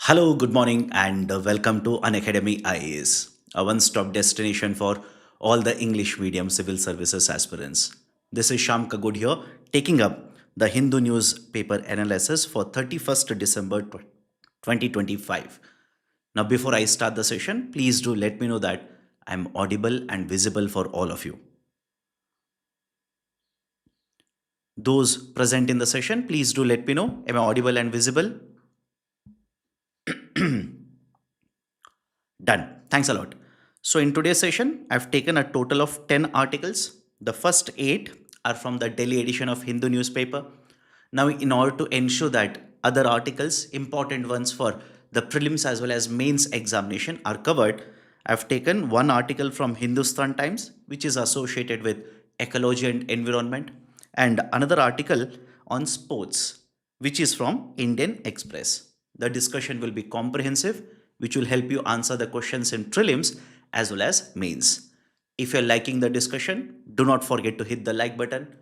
Hello, good morning, and welcome to Unacademy IAS, a one stop destination for all the English medium civil services aspirants. This is Shyam here, taking up the Hindu newspaper analysis for 31st December 2025. Now, before I start the session, please do let me know that I'm audible and visible for all of you. Those present in the session, please do let me know. Am I audible and visible? Done. Thanks a lot. So, in today's session, I've taken a total of 10 articles. The first 8 are from the Delhi edition of Hindu newspaper. Now, in order to ensure that other articles, important ones for the prelims as well as mains examination, are covered, I've taken one article from Hindustan Times, which is associated with ecology and environment, and another article on sports, which is from Indian Express. The discussion will be comprehensive, which will help you answer the questions in prelims as well as mains. If you're liking the discussion, do not forget to hit the like button.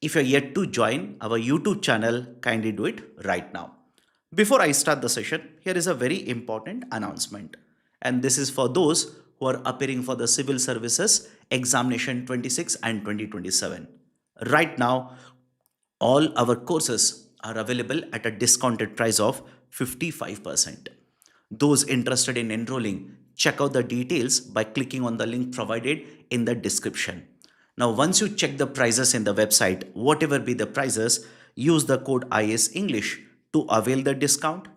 If you're yet to join our YouTube channel, kindly do it right now. Before I start the session, here is a very important announcement. And this is for those who are appearing for the Civil Services Examination 26 and 2027. Right now, all our courses are available at a discounted price of 55%. Those interested in enrolling, check out the details by clicking on the link provided in the description. Now, once you check the prices in the website, whatever be the prices, use the code IS English to avail the discount.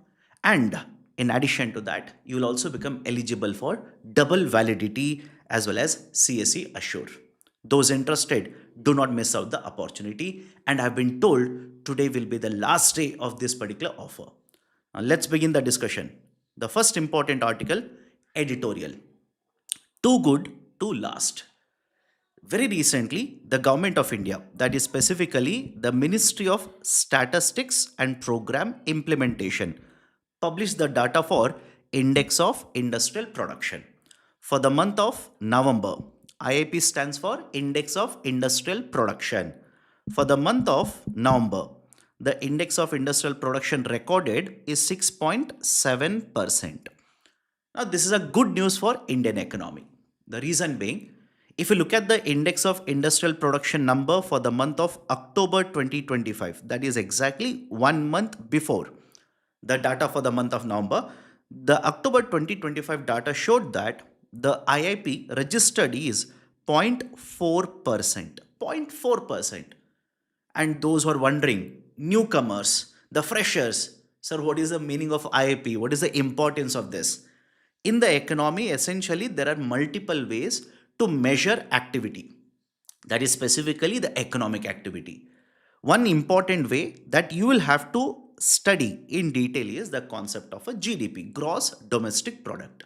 And in addition to that, you will also become eligible for double validity as well as CSE Assure. Those interested, do not miss out the opportunity. And I've been told today will be the last day of this particular offer. Now, let's begin the discussion. The first important article, editorial. Too good to last. Very recently, the Government of India, that is specifically the Ministry of Statistics and Program Implementation, published the data for Index of Industrial Production. For the month of November, IIP stands for Index of Industrial Production. For the month of November, the Index of Industrial Production recorded is 6.7%. Now, this is a good news for Indian economy. The reason being, if you look at the Index of Industrial Production number for the month of October 2025, that is exactly 1 month before the data for the month of November, the October 2025 data showed that the IIP registered is 0.4%. 0.4%. And those who are wondering, newcomers, the freshers, sir, what is the meaning of IIP? What is the importance of this? In the economy, essentially, there are multiple ways to measure activity. That is specifically the economic activity. One important way that you will have to study in detail is the concept of a GDP, gross domestic product.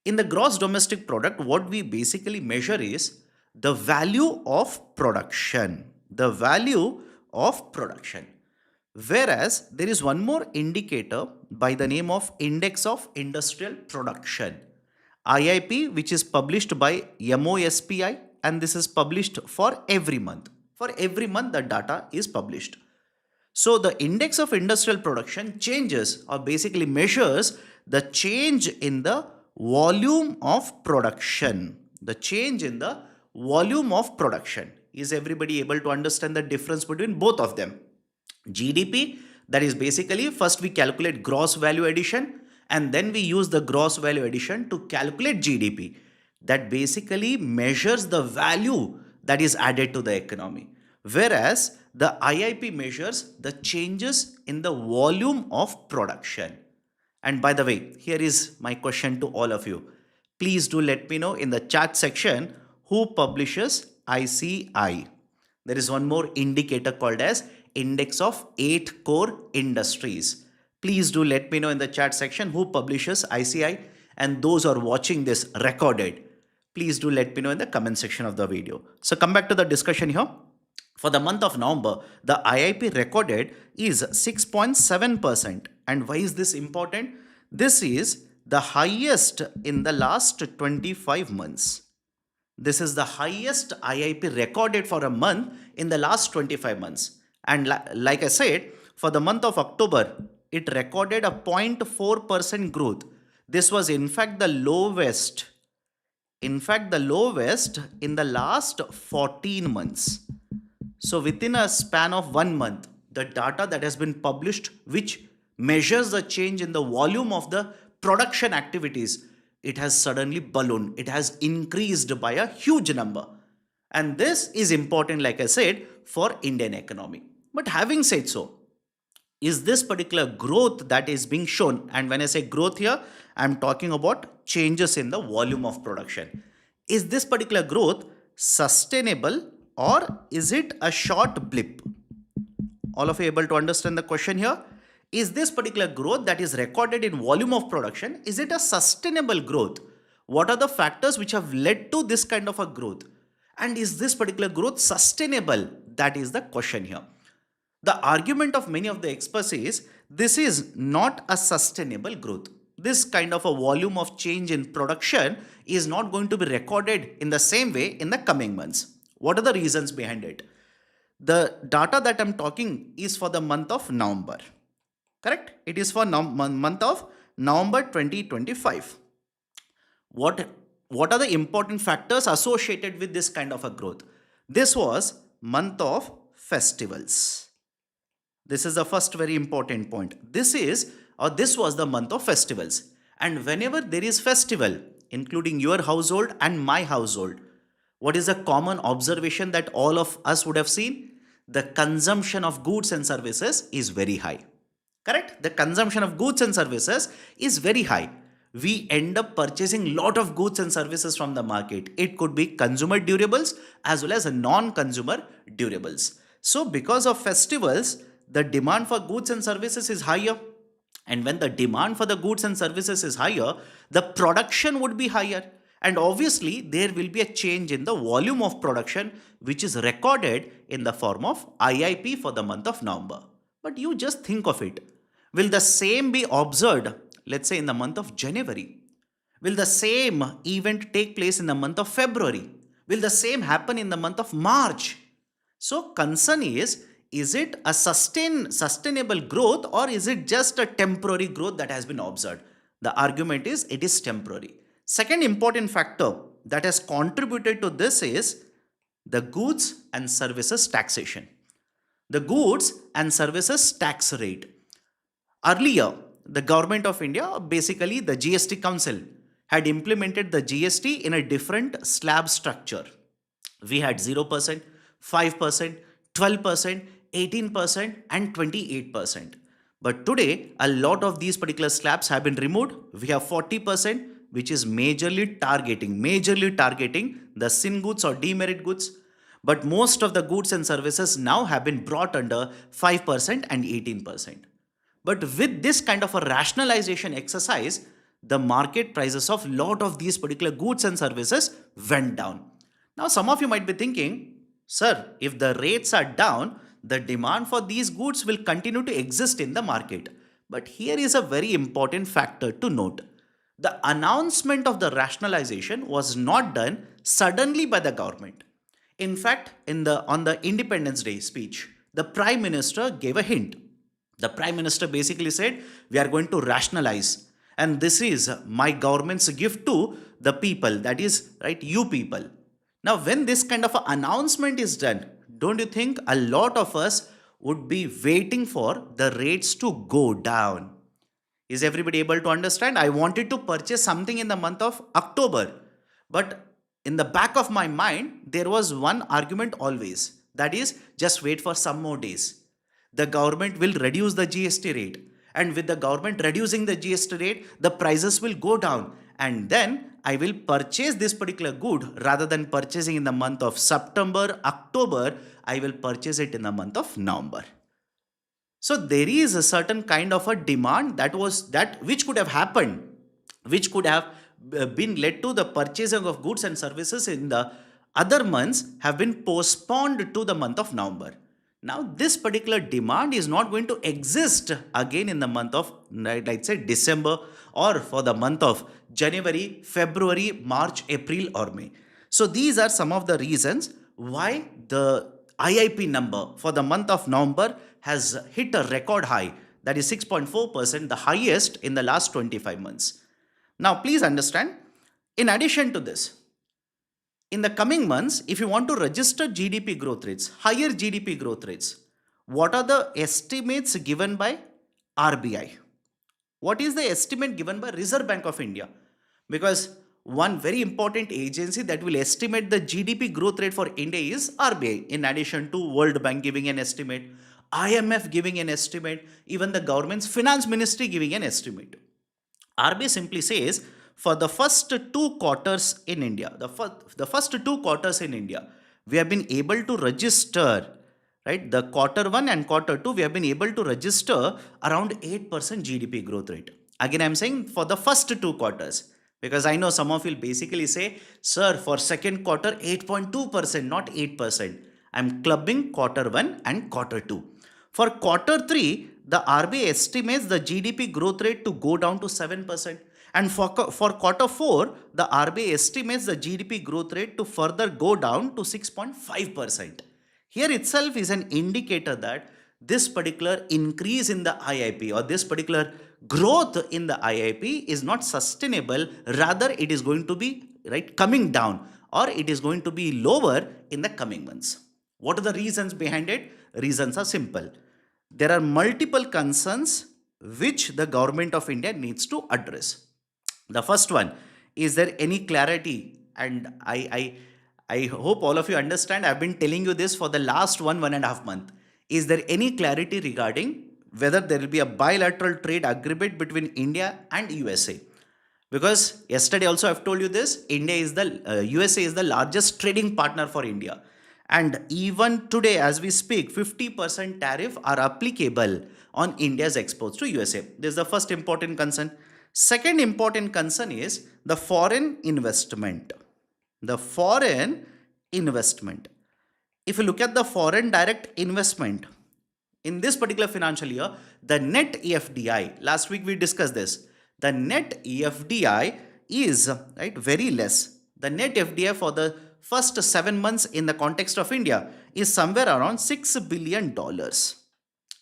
In the gross domestic product, what we basically measure is the value of production. The value of production. Whereas there is one more indicator by the name of Index of Industrial Production. IIP, which is published by MOSPI, and this is published for every month. For every month, the data is published. So the Index of Industrial Production changes or basically measures the change in the volume of production. The change in the volume of production. Is everybody able to understand the difference between both of them? GDP, that is basically first we calculate gross value addition and then we use the gross value addition to calculate GDP. That basically measures the value that is added to the economy. Whereas the IIP measures the changes in the volume of production. And by the way, here is my question to all of you. Please do let me know in the chat section who publishes ICI. There is one more indicator called as Index of 8 Core Industries. Please do let me know in the chat section who publishes ICI, and those who are watching this recorded, please do let me know in the comment section of the video. So come back to the discussion here. For the month of November, the IIP recorded is 6.7%. And why is this important? This is the highest in the last 25 months. This is the highest IIP recorded for a month in the last 25 months. And like I said, for the month of October, it recorded a 0.4% growth. This was in fact the lowest. In fact, the lowest in the last 14 months. So within a span of 1 month, the data that has been published, which measures the change in the volume of the production activities, it has suddenly ballooned. It has increased by a huge number. And this is important, like I said, for Indian economy. But having said so, is this particular growth that is being shown, and when I say growth here, I'm talking about changes in the volume of production. Is this particular growth sustainable, or is it a short blip? All of you able to understand the question here? Is this particular growth that is recorded in volume of production, is it a sustainable growth? What are the factors which have led to this kind of a growth? And is this particular growth sustainable? That is the question here. The argument of many of the experts is this is not a sustainable growth. This kind of a volume of change in production is not going to be recorded in the same way in the coming months. What are the reasons behind it? The data that I'm talking is for the month of November. Correct? It is for month of November 2025. What are the important factors associated with this kind of a growth? This was month of festivals. This is the first very important point. This was the month of festivals. And whenever there is festival, including your household and my household, what is a common observation that all of us would have seen? The consumption of goods and services is very high. Correct? The consumption of goods and services is very high. We end up purchasing lot of goods and services from the market. It could be consumer durables as well as non-consumer durables. So because of festivals, the demand for goods and services is higher. And when the demand for the goods and services is higher, the production would be higher. And obviously, there will be a change in the volume of production, which is recorded in the form of IIP for the month of November. But you just think of it. Will the same be observed, let's say in the month of January? Will the same event take place in the month of February? Will the same happen in the month of March? So concern is it a sustainable growth, or is it just a temporary growth that has been observed? The argument is it is temporary. Second important factor that has contributed to this is the goods and services taxation. The goods and services tax rate. Earlier, the government of India, basically the GST Council, had implemented the GST in a different slab structure. We had 0%, 5%, 12%, 18% and 28%. But today, a lot of these particular slabs have been removed. We have 40%, which is majorly targeting the sin goods or demerit goods. But most of the goods and services now have been brought under 5% and 18%. But with this kind of a rationalization exercise, the market prices of lot of these particular goods and services went down. Now, some of you might be thinking, sir, if the rates are down, the demand for these goods will continue to exist in the market. But here is a very important factor to note. The announcement of the rationalization was not done suddenly by the government. In fact, on the Independence Day speech, the Prime Minister gave a hint. The Prime Minister basically said, we are going to rationalize. And this is my government's gift to the people, that is, right, you people. Now, when this kind of an announcement is done, don't you think a lot of us would be waiting for the rates to go down? Is everybody able to understand? I wanted to purchase something in the month of October, but in the back of my mind, there was one argument always. That is, just wait for some more days. The government will reduce the GST rate. And with the government reducing the GST rate, the prices will go down. And then I will purchase this particular good rather than purchasing in the month of September, October, I will purchase it in the month of November. So there is a certain kind of a demand which could have happened, which could have been led to the purchasing of goods and services in the other months have been postponed to the month of November. Now, this particular demand is not going to exist again in the month of, let's say, December, or for the month of January, February, March, April or May. So these are some of the reasons why the IIP number for the month of November has hit a record high. that is 6.4%, the highest in the last 25 months. Now, please understand, in addition to this, in the coming months, if you want to register GDP growth rates, higher GDP growth rates, what are the estimates given by RBI? What is the estimate given by Reserve Bank of India? Because one very important agency that will estimate the GDP growth rate for India is RBI, in addition to World Bank giving an estimate, IMF giving an estimate, even the government's finance ministry giving an estimate. RBI simply says for the first 2 quarters in India, the first 2 quarters in India, we have been able to register, right? The quarter 1 and quarter 2, we have been able to register around 8% GDP growth rate. Again, I'm saying for the first 2 quarters, because I know some of you will basically say, sir, for second quarter, 8.2%, not 8%. I'm clubbing quarter 1 and quarter 2. For quarter 3, the RBI estimates the GDP growth rate to go down to 7%. And for quarter 4, the RBI estimates the GDP growth rate to further go down to 6.5%. Here itself is an indicator that this particular increase in the IIP or this particular growth in the IIP is not sustainable. Rather, it is going to be coming down, or it is going to be lower in the coming months. What are the reasons behind it? Reasons are simple. There are multiple concerns which the government of India needs to address. The first one, is there any clarity? And I hope all of you understand. I've been telling you this for the last 1.5 months. Is there any clarity regarding whether there will be a bilateral trade agreement between India and USA? Because yesterday also I've told you this, USA is the largest trading partner for India. And even today, as we speak, 50% tariff are applicable on India's exports to USA. This is the first important concern. Second important concern is the foreign investment. The foreign investment. If you look at the foreign direct investment, in this particular financial year, the net FDI, last week we discussed this, the net FDI is very less. The net FDI for the first 7 months in the context of India is somewhere around $6 billion.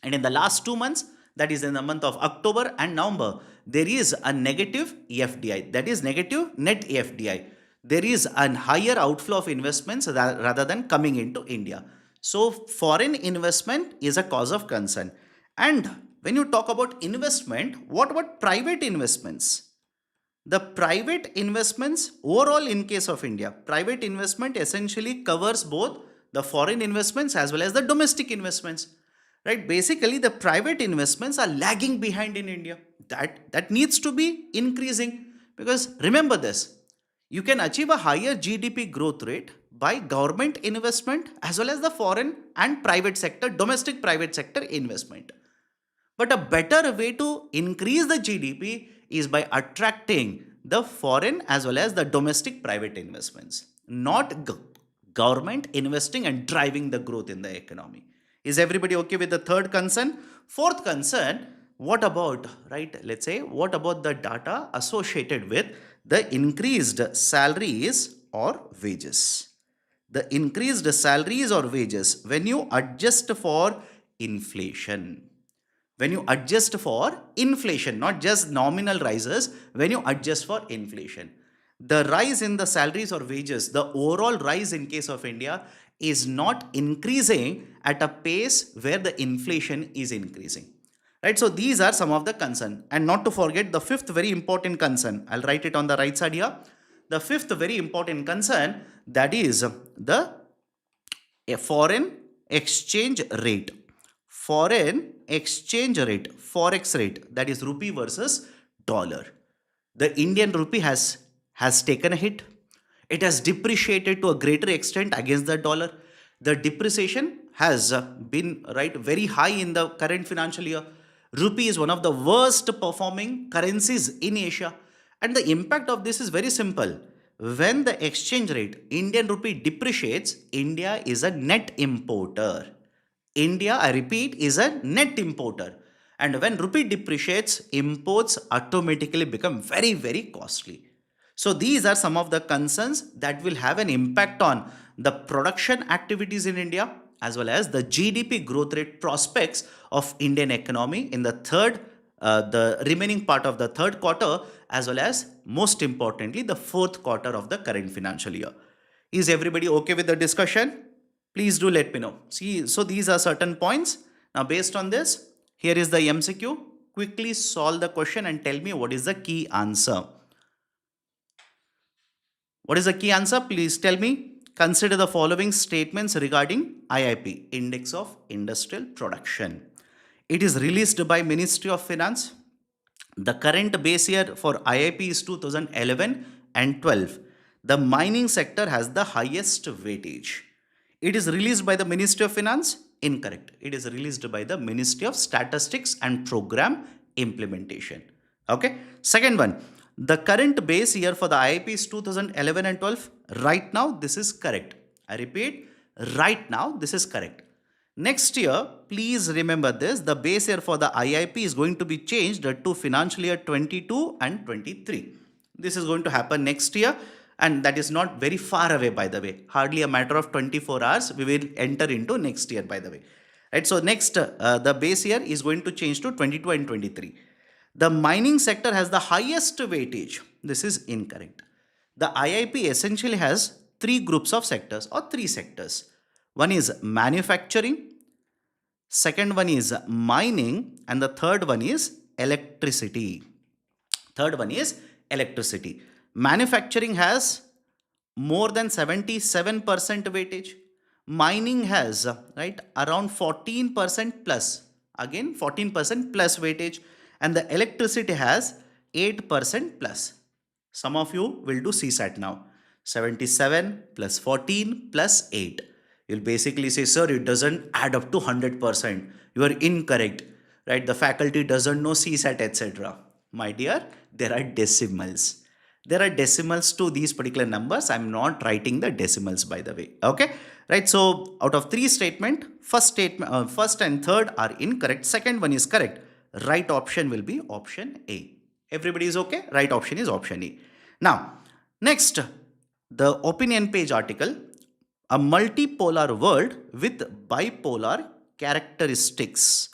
And in the last 2 months, that is in the month of October and November, there is a negative FDI, that is negative net FDI. There is a higher outflow of investments rather than coming into India. So foreign investment is a cause of concern. And when you talk about investment, what about private investments? The private investments overall in case of India, private investment essentially covers both the foreign investments as well as the domestic investments. Right? Basically, the private investments are lagging behind in India. That needs to be increasing, because remember this, you can achieve a higher GDP growth rate by government investment as well as the foreign and private sector, domestic private sector investment. But a better way to increase the GDP is by attracting the foreign as well as the domestic private investments, not government investing and driving the growth in the economy. Is everybody okay with the third concern? Fourth concern, what about, let's say, what about the data associated with the increased salaries or wages? The increased salaries or wages when you adjust for inflation. When you adjust for inflation, not just nominal rises, when you adjust for inflation. The rise in the salaries or wages, the overall rise in case of India is not increasing at a pace where the inflation is increasing. Right? So these are some of the concern. And not to forget the fifth very important concern. I'll write it on the right side here. The fifth very important concern, that is the foreign exchange rate. Foreign exchange rate, forex rate, that is rupee versus dollar. The Indian rupee has taken a hit. It has depreciated to a greater extent against the dollar. The depreciation has been very high in the current financial year. Rupee is one of the worst performing currencies in Asia. And the impact of this is very simple. When the exchange rate, Indian rupee depreciates, India is a net importer. India, I repeat, is a net importer. And when rupee depreciates, imports automatically become very, very costly. So these are some of the concerns that will have an impact on the production activities in India as well as the GDP growth rate prospects of Indian economy in the remaining part of the third quarter, as well as most importantly, the fourth quarter of the current financial year. Is everybody okay with the discussion? Please do let me know. See, so these are certain points. Now, based on this, here is the MCQ. Quickly solve the question and tell me what is the key answer. What is the key answer? Please tell me. Consider the following statements regarding IIP, Index of Industrial Production. It is released by Ministry of Finance. The current base year for IIP is 2011 and 12. The mining sector has the highest weightage. It is released by the Ministry of Finance. Incorrect. It is released by the Ministry of Statistics and Program Implementation. Okay. Second one. The current base year for the IIP is 2011 and 12. Right now, this is correct. I repeat, right now, this is correct. Next year, please remember this, the base year for the IIP is going to be changed to financial year 22 and 23. This is going to happen next year, and that is not very far away, by the way. Hardly a matter of 24 hours, we will enter into next year, by the way. Right, so next, the base year is going to change to 22 and 23. The mining sector has the highest weightage. This is incorrect. The IIP essentially has three groups of sectors or three sectors. One is manufacturing, second one is mining, and the third one is electricity. Third one is electricity. Manufacturing has more than 77% weightage. Mining has around 14% plus. Again 14% plus weightage. And the electricity has 8% plus. Some of you will do CSAT now. 77 plus 14 plus 8. You'll basically say, sir, it doesn't add up to 100%. You are incorrect. Right? The faculty doesn't know CSAT, etc. My dear, there are decimals. There are decimals to these particular numbers. I'm not writing the decimals, by the way. Okay? Right? So, out of three statements, first and third are incorrect. Second one is correct. Right option will be option A. Everybody is okay? Right option is option A. Now, next, the opinion page article, a multipolar world with bipolar characteristics.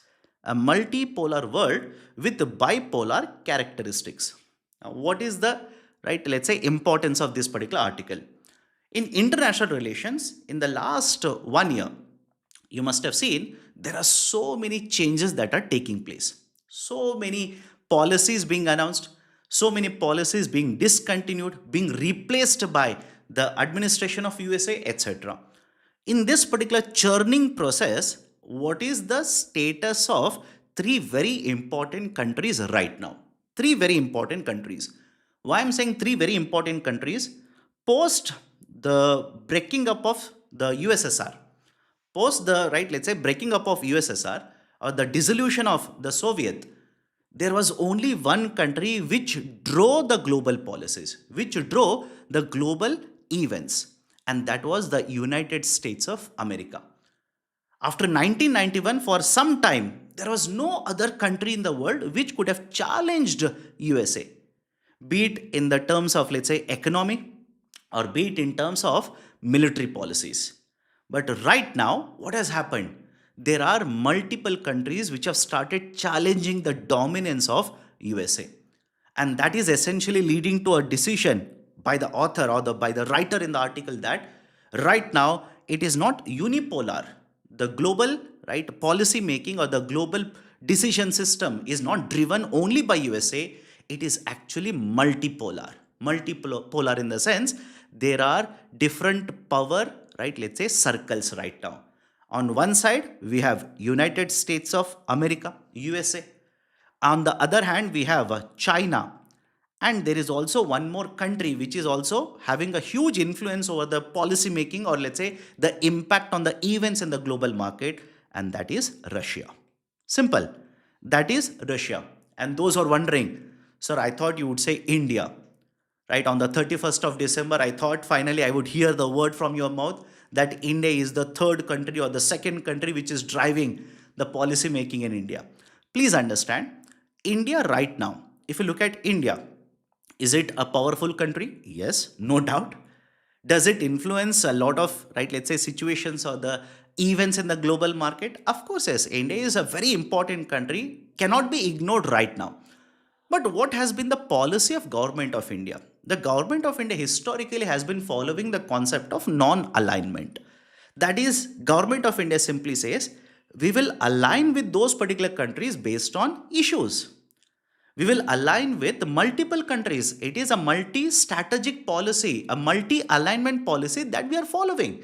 A multipolar world with bipolar characteristics. Now, what is the, let's say, importance of this particular article? In international relations, in the last 1 year, you must have seen there are so many changes that are taking place. So many policies being announced, so many policies being discontinued, being replaced by the administration of USA, etc. In this particular churning process, what is the status of three very important countries right now? Three very important countries. Why I'm saying three very important countries? Post the breaking up of the USSR, post the let's say breaking up of USSR or the dissolution of the Soviet, there was only one country which drove the global policies, which drove the global events, and that was the United States of America. After 1991, for some time, there was no other country in the world which could have challenged USA, be it in the terms of, let's say, economy, or be it in terms of military policies. But right now, what has happened? There are multiple countries which have started challenging the dominance of USA. And that is essentially leading to a decision by the author or by the writer in the article that right now it is not unipolar. The global policy making or the global decision system is not driven only by USA. It is actually multipolar. Multipolar in the sense there are different power, let's say circles right now. On one side, we have United States of America, USA. On the other hand, we have China. And there is also one more country which is also having a huge influence over the policy making, or let's say the impact on the events in the global market, and that is Russia. Simple. That is Russia. And those who are wondering, sir, I thought you would say India. On the 31st of December, I thought finally I would hear the word from your mouth that India is the third country or the second country which is driving the policy making in India. Please understand, India right now, if you look at India, is it a powerful country? Yes, no doubt. Does it influence a lot of, let's say situations or the events in the global market? Of course, yes. India is a very important country, cannot be ignored right now. But what has been the policy of government of India? The government of India historically has been following the concept of non-alignment. That is, government of India simply says, we will align with those particular countries based on issues. We will align with multiple countries. It is a multi-strategic policy, a multi-alignment policy that we are following.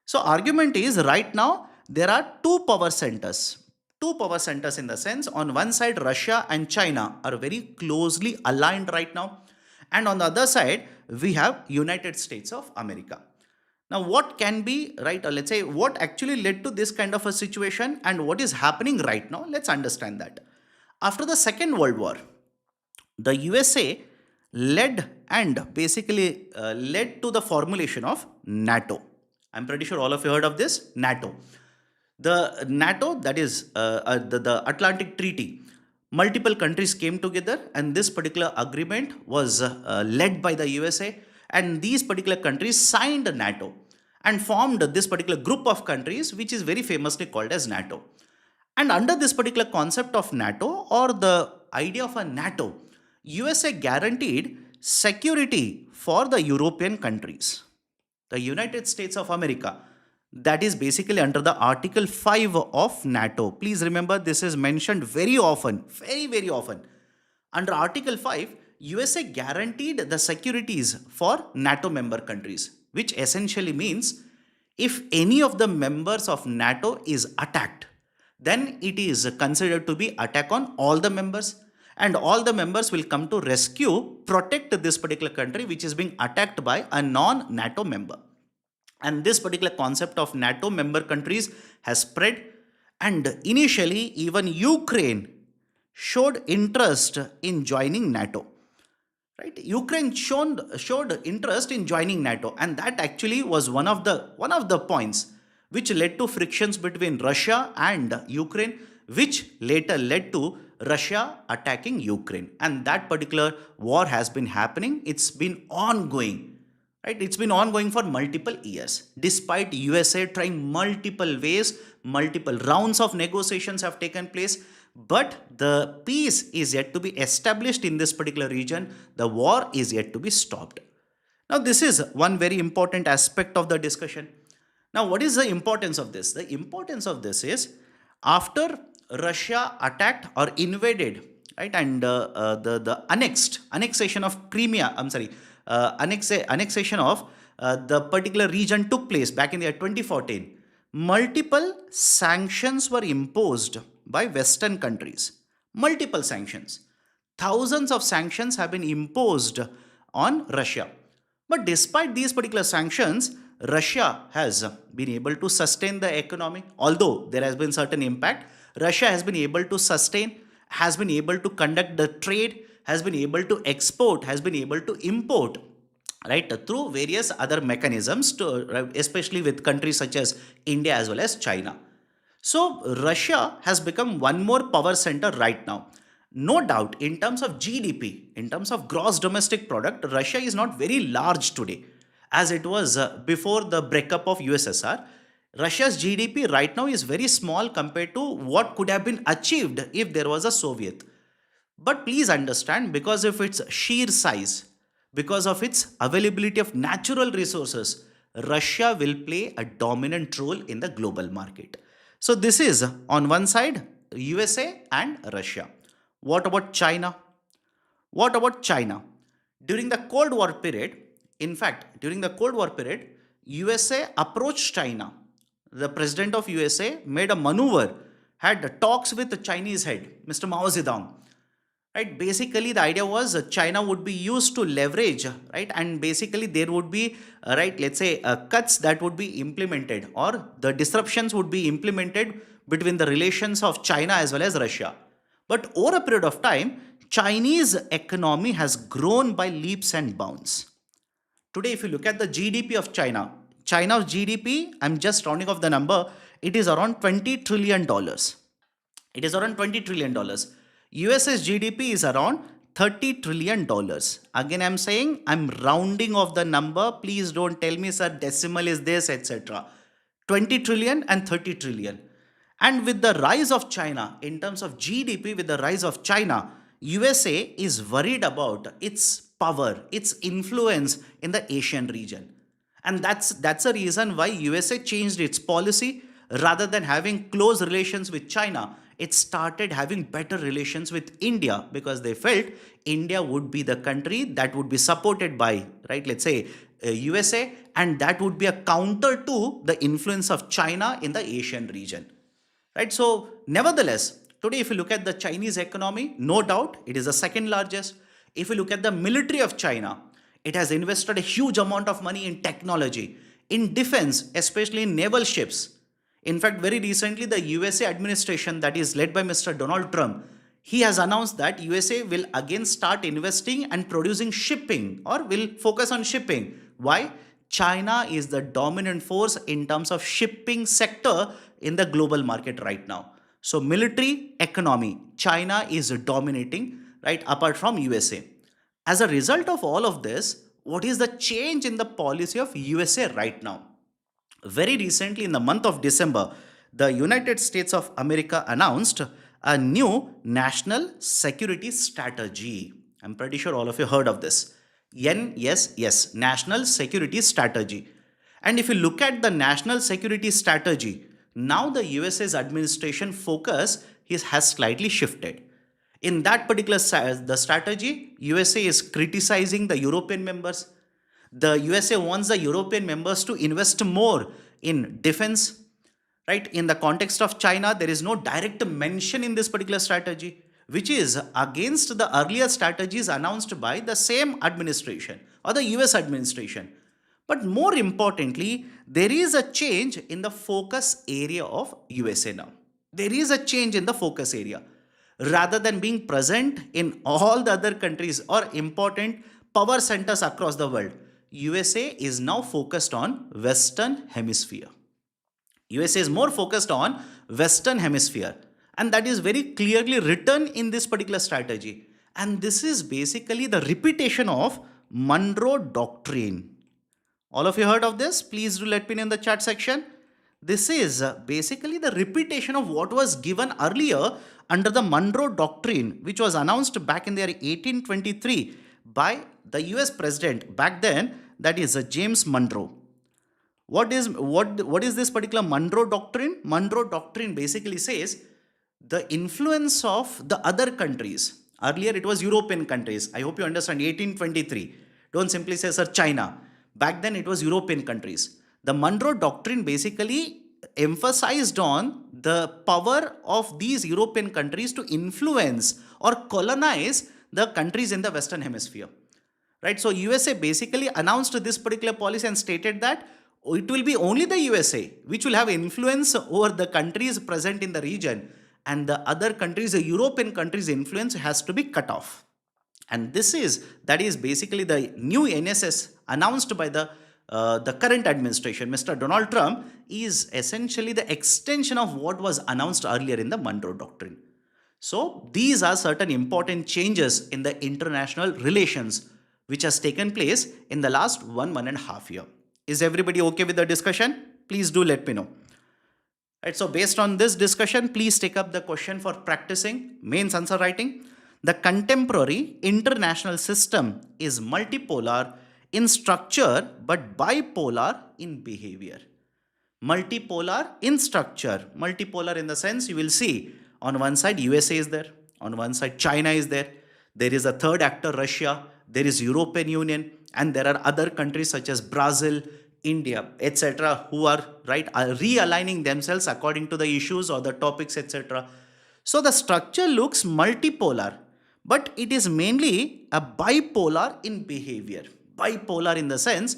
So argument is right now there are two power centers. Two power centers in the sense on one side Russia and China are very closely aligned right now. And on the other side we have United States of America. Now what can be right or let's say what actually led to this kind of a situation and what is happening right now? Let's understand that. After the Second World War, the USA led and basically led to the formulation of NATO. I'm pretty sure all of you heard of this NATO. The NATO, that is the Atlantic Treaty, multiple countries came together and this particular agreement was led by the USA, and these particular countries signed NATO and formed this particular group of countries which is very famously called as NATO. And under this particular concept of NATO or the idea of a NATO, USA guaranteed security for the European countries. The United States of America, that is basically under the Article 5 of NATO. Please remember this is mentioned very often, very, very often. Under Article 5, USA guaranteed the securities for NATO member countries, which essentially means if any of the members of NATO is attacked, then it is considered to be attack on all the members, and all the members will come to rescue, protect this particular country which is being attacked by a non-NATO member. And this particular concept of NATO member countries has spread, and initially even Ukraine showed interest in joining NATO. Right? Ukraine showed interest in joining NATO, and that actually was one of the points which led to frictions between Russia and Ukraine, which later led to Russia attacking Ukraine. And that particular war has been happening. It's been ongoing. Right? It's been ongoing for multiple years. Despite USA trying multiple ways, multiple rounds of negotiations have taken place, but the peace is yet to be established in this particular region. The war is yet to be stopped. Now, this is one very important aspect of the discussion. Now, what is the importance of this? The importance of this is after Russia attacked or invaded, right, and the annexation of Crimea, annexation of the particular region took place back in the year 2014. Multiple sanctions were imposed by Western countries. Multiple sanctions. Thousands of sanctions have been imposed on Russia. But despite these particular sanctions, Russia has been able to sustain the economy. Although there has been certain impact, Russia has been able to sustain, has been able to conduct the trade, has been able to export, has been able to import, right, through various other mechanisms, especially with countries such as India as well as China. So Russia has become one more power center right now. No doubt, in terms of GDP, in terms of gross domestic product, Russia is not very large today as it was before the breakup of USSR. Russia's GDP right now is very small compared to what could have been achieved if there was a Soviet. But please understand, because of its sheer size, because of its availability of natural resources, Russia will play a dominant role in the global market. So this is on one side, USA and Russia. What about China? What about China? During the Cold War period, in fact, during the Cold War period, USA approached China. The president of USA made a maneuver, had talks with the Chinese head, Mr. Mao Zedong. Right? Basically, the idea was China would be used to leverage, right? And basically, there would be, right, let's say, cuts that would be implemented, or the disruptions would be implemented between the relations of China as well as Russia. But over a period of time, Chinese economy has grown by leaps and bounds. Today, if you look at the GDP of China, China's GDP, I'm just rounding off the number, it is around $20 trillion. It is around $20 trillion. US's GDP is around $30 trillion. Again, I'm saying I'm rounding off the number. Please don't tell me, sir, decimal is this, etc. 20 trillion and 30 trillion. And with the rise of China, in terms of GDP, with the rise of China, USA is worried about its power, its influence in the Asian region. And that's a reason why USA changed its policy. Rather than having close relations with China, it started having better relations with India, because they felt India would be the country that would be supported by, right, let's say USA, and that would be a counter to the influence of China in the Asian region. Right? So, nevertheless, today if you look at the Chinese economy, no doubt it is the second largest. If you look at the military of China, it has invested a huge amount of money in technology, in defense, especially in naval ships. In fact, very recently, the USA administration that is led by Mr. Donald Trump, he has announced that USA will again start investing and producing shipping, or will focus on shipping. Why? China is the dominant force in terms of shipping sector in the global market right now. So military, economy, China is dominating, right, apart from USA. As a result of all of this, what is the change in the policy of USA right now? Very recently, in the month of December, the United States of America announced a new national security strategy. I'm pretty sure all of you heard of this. NSS, National Security Strategy. And if you look at the national security strategy, now the USA's administration focus has slightly shifted. In that particular the strategy, USA is criticizing the European members. The USA wants the European members to invest more in defense. Right? In the context of China, there is no direct mention in this particular strategy, which is against the earlier strategies announced by the same administration or the US administration. But more importantly, there is a change in the focus area of USA now. There is a change in the focus area. Rather than being present in all the other countries or important power centers across the world, USA is now focused on Western Hemisphere. USA is more focused on Western Hemisphere, and that is very clearly written in this particular strategy. And this is basically the repetition of Monroe Doctrine. All of you heard of this? Please do let me know in the chat section. This is basically the repetition of what was given earlier under the Monroe Doctrine, which was announced back in the year 1823 by the US President back then, that is James Monroe. What is this particular Monroe Doctrine? Monroe Doctrine basically says the influence of the other countries. Earlier it was European countries. I hope you understand 1823. Don't simply say, sir, China. Back then it was European countries. The Monroe Doctrine basically emphasized on the power of these European countries to influence or colonize the countries in the Western Hemisphere. Right? So USA basically announced this particular policy and stated that it will be only the USA which will have influence over the countries present in the region, and the other countries, the European countries' influence has to be cut off. And that is basically the new NSS announced by the current administration, Mr. Donald Trump, is essentially the extension of what was announced earlier in the Monroe Doctrine. So these are certain important changes in the international relations which has taken place in the last 1.5 years. Is everybody okay with the discussion? Please do let me know. Right, so based on this discussion, please take up the question for practicing mains answer writing. The contemporary international system is multipolar in structure but bipolar in behavior. Multipolar in structure. Multipolar in the sense, you will see on one side USA is there, on one side China is there, there is a third actor Russia, there is European Union, and there are other countries such as Brazil, India, etc., who are realigning themselves according to the issues or the topics, etc. So the structure looks multipolar, but it is mainly a bipolar in behavior. Bipolar in the sense,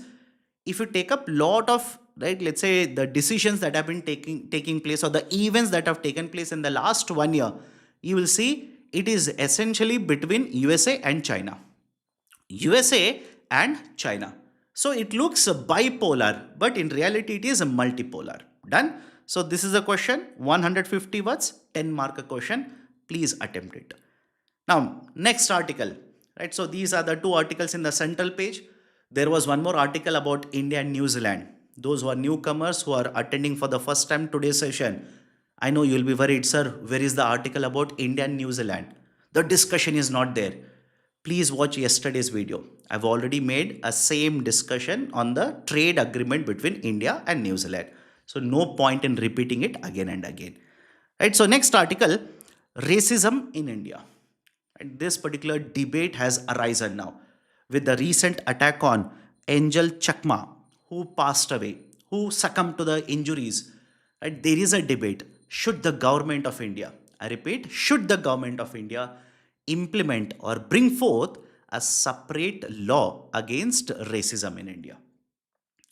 if you take up lot of, let's say the decisions that have been taking place, or the events that have taken place in the last 1 year, you will see it is essentially between USA and China. USA and China. So it looks bipolar, but in reality it is multipolar. Done? So this is a question, 150 words, 10 mark a question. Please attempt it. Now, next article. Right? So these are the two articles in the central page. There was one more article about India and New Zealand. Those who are newcomers who are attending for the first time today's session, I know you'll be worried, sir, where is the article about India and New Zealand? The discussion is not there. Please watch yesterday's video. I've already made a same discussion on the trade agreement between India and New Zealand. So no point in repeating it again and again. Right. So next article, racism in India. And this particular debate has arisen now with the recent attack on Angel Chakma, who passed away, who succumbed to the injuries. Right? There is a debate. Should the government of India, I repeat, should the government of India implement or bring forth a separate law against racism in India?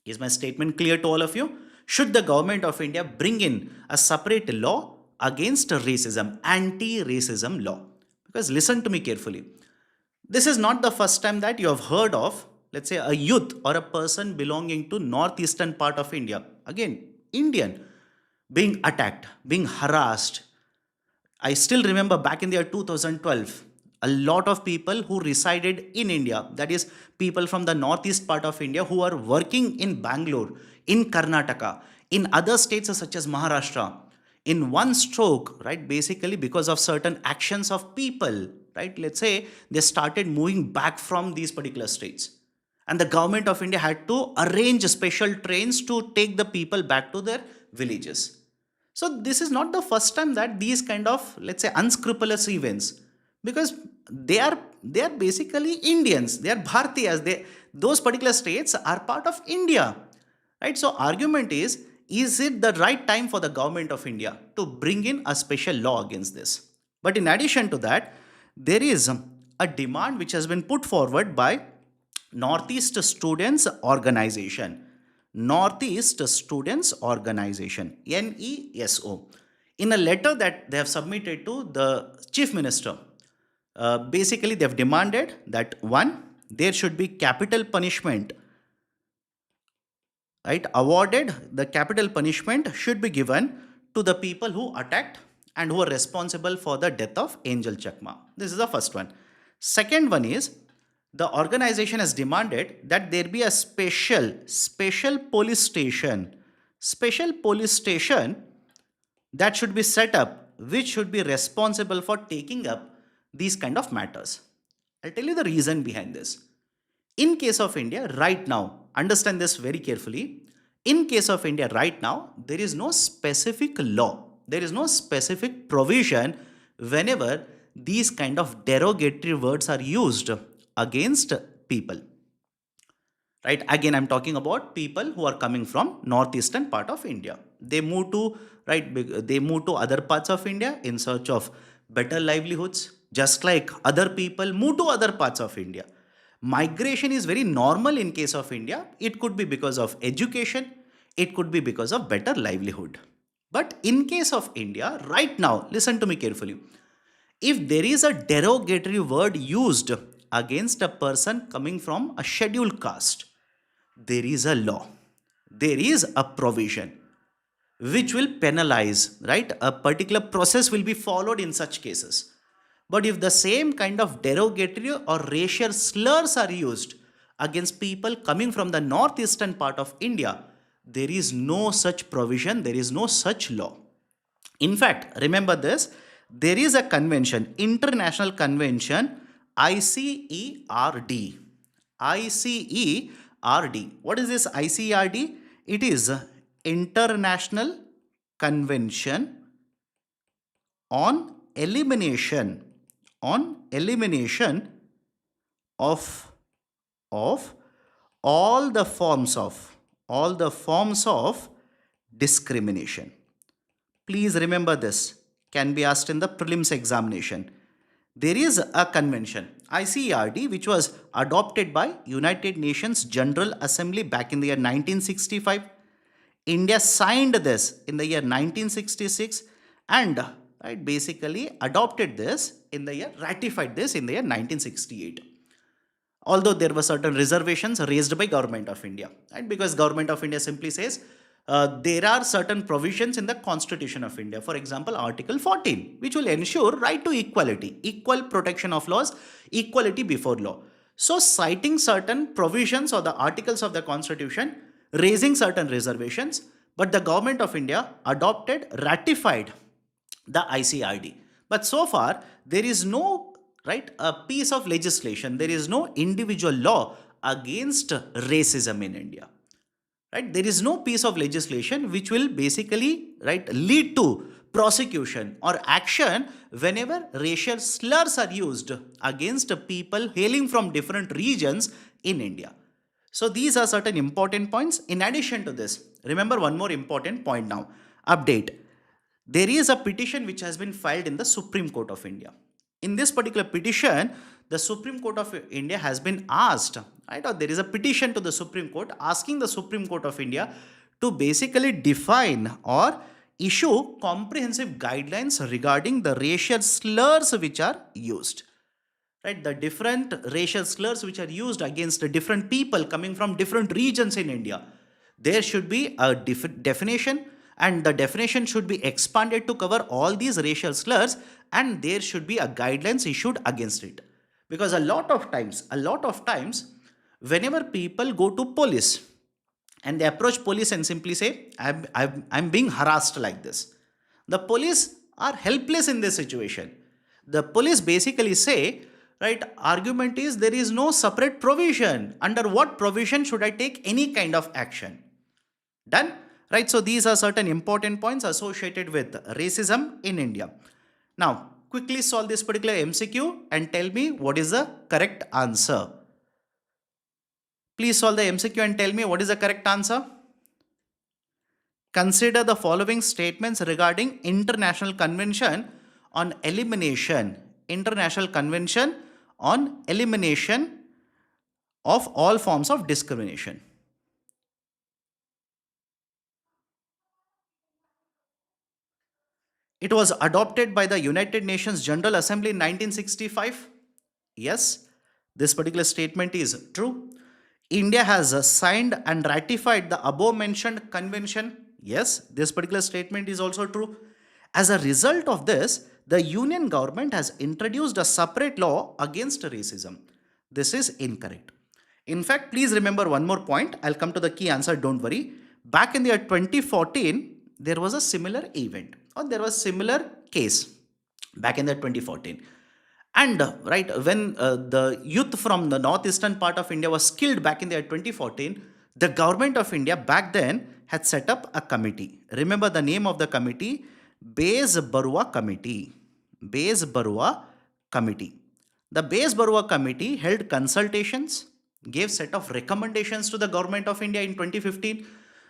Is my statement clear to all of you? Should the government of India bring in a separate law against racism, anti-racism law? Because listen to me carefully. This is not the first time that you have heard of, let's say, a youth or a person belonging to northeastern part of India, again, Indian, being attacked, being harassed. I still remember back in the year 2012, a lot of people who resided in India, that is, people from the northeast part of India who are working in Bangalore, in Karnataka, in other states such as Maharashtra, in one stroke, right, basically because of certain actions of people, right, let's say they started moving back from these particular states. And the government of India had to arrange special trains to take the people back to their villages. So this is not the first time that these kind of, let's say, unscrupulous events, because they are basically Indians, they are Bhartiyas, those particular states are part of India, right? So argument is it the right time for the government of India to bring in a special law against this? But in addition to that, there is a demand which has been put forward by Northeast Students Organization. Northeast Students Organization, NESO. In a letter that they have submitted to the Chief Minister, basically they have demanded that one, there should be capital punishment, right? Awarded, the capital punishment should be given to the people who attacked and who are responsible for the death of Angel Chakma. This is the first one. Second one is, the organization has demanded that there be a special police station that should be set up, which should be responsible for taking up these kind of matters. I'll tell you the reason behind this. In case of India right now, understand this very carefully. In case of India right now, there is no specific law, there is no specific provision whenever these kind of derogatory words are used against people. Right? Again, I'm talking about people who are coming from northeastern part of India. They move to, right, they move to other parts of India in search of better livelihoods, just like other people move to other parts of India. Migration is very normal in case of India. It could be because of education, it could be because of better livelihood. But in case of India, right now, listen to me carefully. If there is a derogatory word used against a person coming from a scheduled caste, there is a law, there is a provision which will penalize, right? A particular process will be followed in such cases. But if the same kind of derogatory or racial slurs are used against people coming from the northeastern part of India, there is no such provision, there is no such law. In fact, remember this, there is a convention, international convention, ICERD. ICERD. What is this ICERD? It is International Convention on Elimination of all the forms of discrimination. Please remember this, can be asked in the prelims examination. There is a convention, ICERD, which was adopted by United Nations General Assembly back in the year 1965. India signed this in the year 1966 and, right, basically adopted this in the year, ratified this in the year 1968. Although there were certain reservations raised by Government of India, right? Because Government of India simply says there are certain provisions in the Constitution of India, for example, Article 14, which will ensure right to equality, equal protection of laws, equality before law. So citing certain provisions or the articles of the Constitution, raising certain reservations, but the government of India ratified the ICRD. But so far, there is no right a piece of legislation. There is no individual law against racism in India. Right? There is no piece of legislation which will basically right lead to prosecution or action whenever racial slurs are used against people hailing from different regions in India. So these are certain important points. In addition to this, remember one more important point now. Update. There is a petition which has been filed in the Supreme Court of India. In this particular petition, the Supreme Court of India has been asked, right? Or there is a petition to the Supreme Court asking the Supreme Court of India to basically define or issue comprehensive guidelines regarding the racial slurs which are used. Right, the different racial slurs which are used against different people coming from different regions in India. There should be a definition, and the definition should be expanded to cover all these racial slurs, and there should be a guidelines issued against it. Because a lot of times, whenever people go to police and they approach police and simply say, I'm being harassed like this, the police are helpless in this situation. The police basically say, right, argument is there is no separate provision. Under what provision should I take any kind of action? Done? Right, so these are certain important points associated with racism in India. Now, quickly solve this particular MCQ and tell me what is the correct answer. Please solve the MCQ and tell me what is the correct answer. Consider the following statements regarding International Convention on Elimination. International Convention on Elimination of all forms of discrimination. It was adopted by the United Nations General Assembly in 1965. Yes, this particular statement is true. India has signed and ratified the above mentioned convention. Yes, this particular statement is also true. As a result of this, the union government has introduced a separate law against racism. This is incorrect. In fact, please remember one more point. I'll come to the key answer, don't worry. Back in the year 2014, there was a similar event, or there was similar case back in the 2014. And right when the youth from the northeastern part of India was killed back in the year 2014, the government of India back then had set up a committee. Remember the name of the committee? Base Barua Committee. Base Barua Committee. The Base Barua Committee held consultations, gave set of recommendations to the government of India in 2015.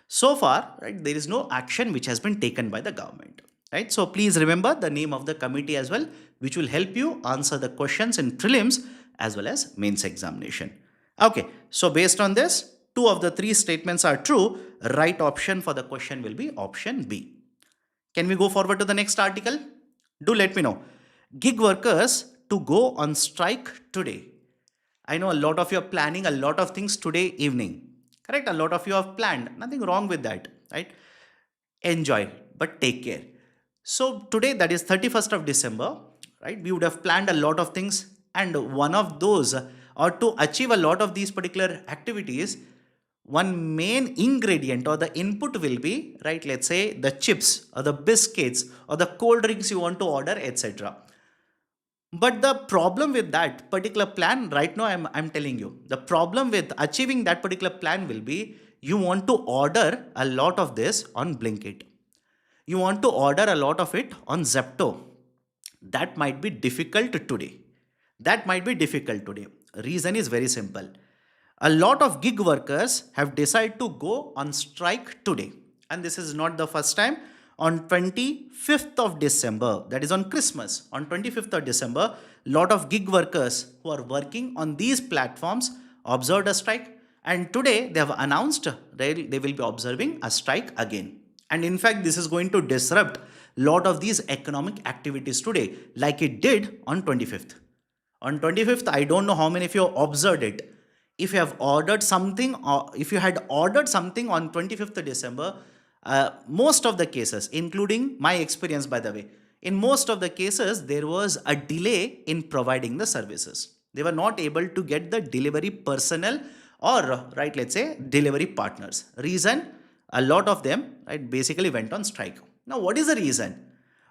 So far, right, there is no action which has been taken by the government. Right? So please remember the name of the committee as well, which will help you answer the questions in prelims as well as mains examination. Okay, so based on this, 2 of the 3 statements are true. Right option for the question will be option B. Can we go forward to the next article? Do let me know. Gig workers to go on strike today. I know a lot of you are planning a lot of things today evening. Correct? A lot of you have planned. Nothing wrong with that. Right? Enjoy, but take care. So today, that is 31st of December, right? We would have planned a lot of things, and one of those, or to achieve a lot of these particular activities, one main ingredient or the input will be, right, let's say the chips or the biscuits or the cold drinks you want to order, etc. But the problem with that particular plan, right now I'm telling you, the problem with achieving that particular plan will be, you want to order a lot of this on Blinkit. You want to order a lot of it on Zepto. That might be difficult today. Reason is very simple. A lot of gig workers have decided to go on strike today. And this is not the first time. On 25th of December, that is on Christmas, on 25th of December, lot of gig workers who are working on these platforms observed a strike. And today they have announced they will be observing a strike again. And in fact, this is going to disrupt a lot of these economic activities today, like it did on 25th. On 25th, I don't know how many of you observed it. If you have ordered something, or if you had ordered something on 25th of December, most of the cases, including my experience, by the way, in most of the cases, there was a delay in providing the services. They were not able to get the delivery personnel or right, let's say delivery partners. Reason, a lot of them right basically went on strike. Now what is the reason?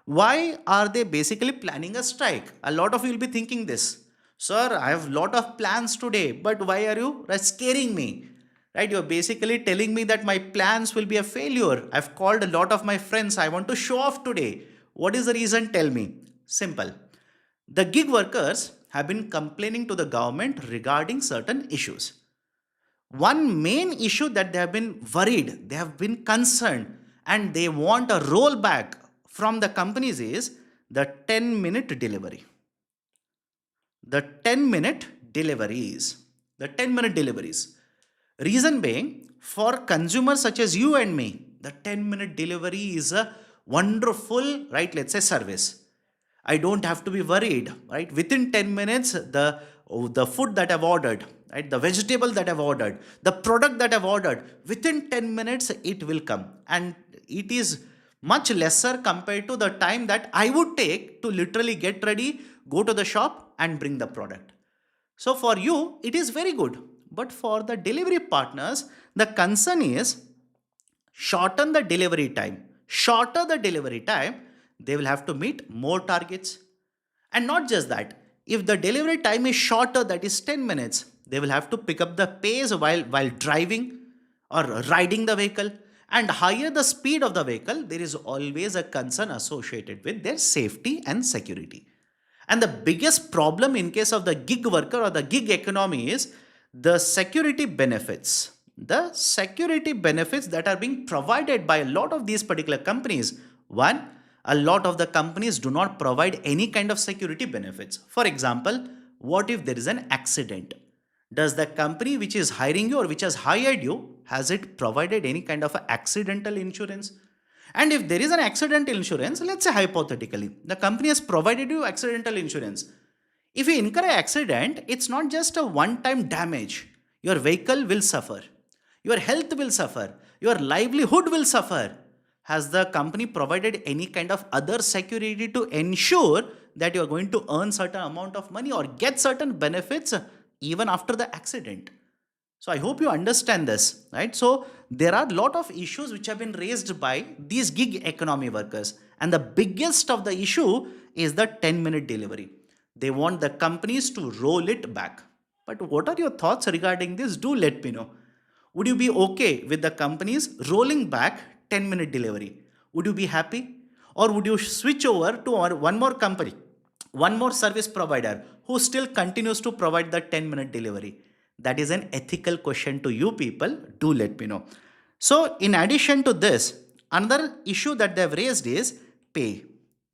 Why are they basically planning a strike? A lot of you will be thinking this, sir, I have lot of plans today, but why are you scaring me? Right, you're basically telling me that my plans will be a failure. I've called a lot of my friends, I want to show off today. What is the reason? Tell me. Simple. The gig workers have been complaining to the government regarding certain issues. One main issue that they have been worried, they have been concerned, and they want a rollback from the companies is the 10-minute delivery. The 10-minute deliveries. The 10-minute deliveries. Reason being, for consumers such as you and me, the 10-minute delivery is a wonderful, right, let's say service. I don't have to be worried, right? Within 10 minutes, the food that I've ordered, right, the vegetable that I've ordered, the product that I've ordered, within 10 minutes it will come, and it is much lesser compared to the time that I would take to literally get ready, go to the shop and bring the product. So for you, it is very good. But for the delivery partners, the concern is shorten the delivery time. Shorter the delivery time, they will have to meet more targets. And not just that, if the delivery time is shorter, that is 10 minutes, they will have to pick up the pace while driving or riding the vehicle. And higher the speed of the vehicle, there is always a concern associated with their safety and security. And the biggest problem in case of the gig worker or the gig economy is the security benefits. The security benefits that are being provided by a lot of these particular companies. One, a lot of the companies do not provide any kind of security benefits. For example, what if there is an accident? Does the company which is hiring you or which has hired you, has it provided any kind of accidental insurance? And if there is an accidental insurance, let's say hypothetically, the company has provided you accidental insurance. If you incur an accident, it's not just a one-time damage. Your vehicle will suffer. Your health will suffer. Your livelihood will suffer. Has the company provided any kind of other security to ensure that you are going to earn certain amount of money or get certain benefits even after the accident? So I hope you understand this, right? So there are a lot of issues which have been raised by these gig economy workers. And the biggest of the issue is the 10-minute delivery. They want the companies to roll it back. But what are your thoughts regarding this? Do let me know. Would you be okay with the companies rolling back 10-minute delivery? Would you be happy? Or would you switch over to one more company, one more service provider who still continues to provide the 10-minute delivery? That is an ethical question to you people. Do let me know. So in addition to this, another issue that they have raised is pay.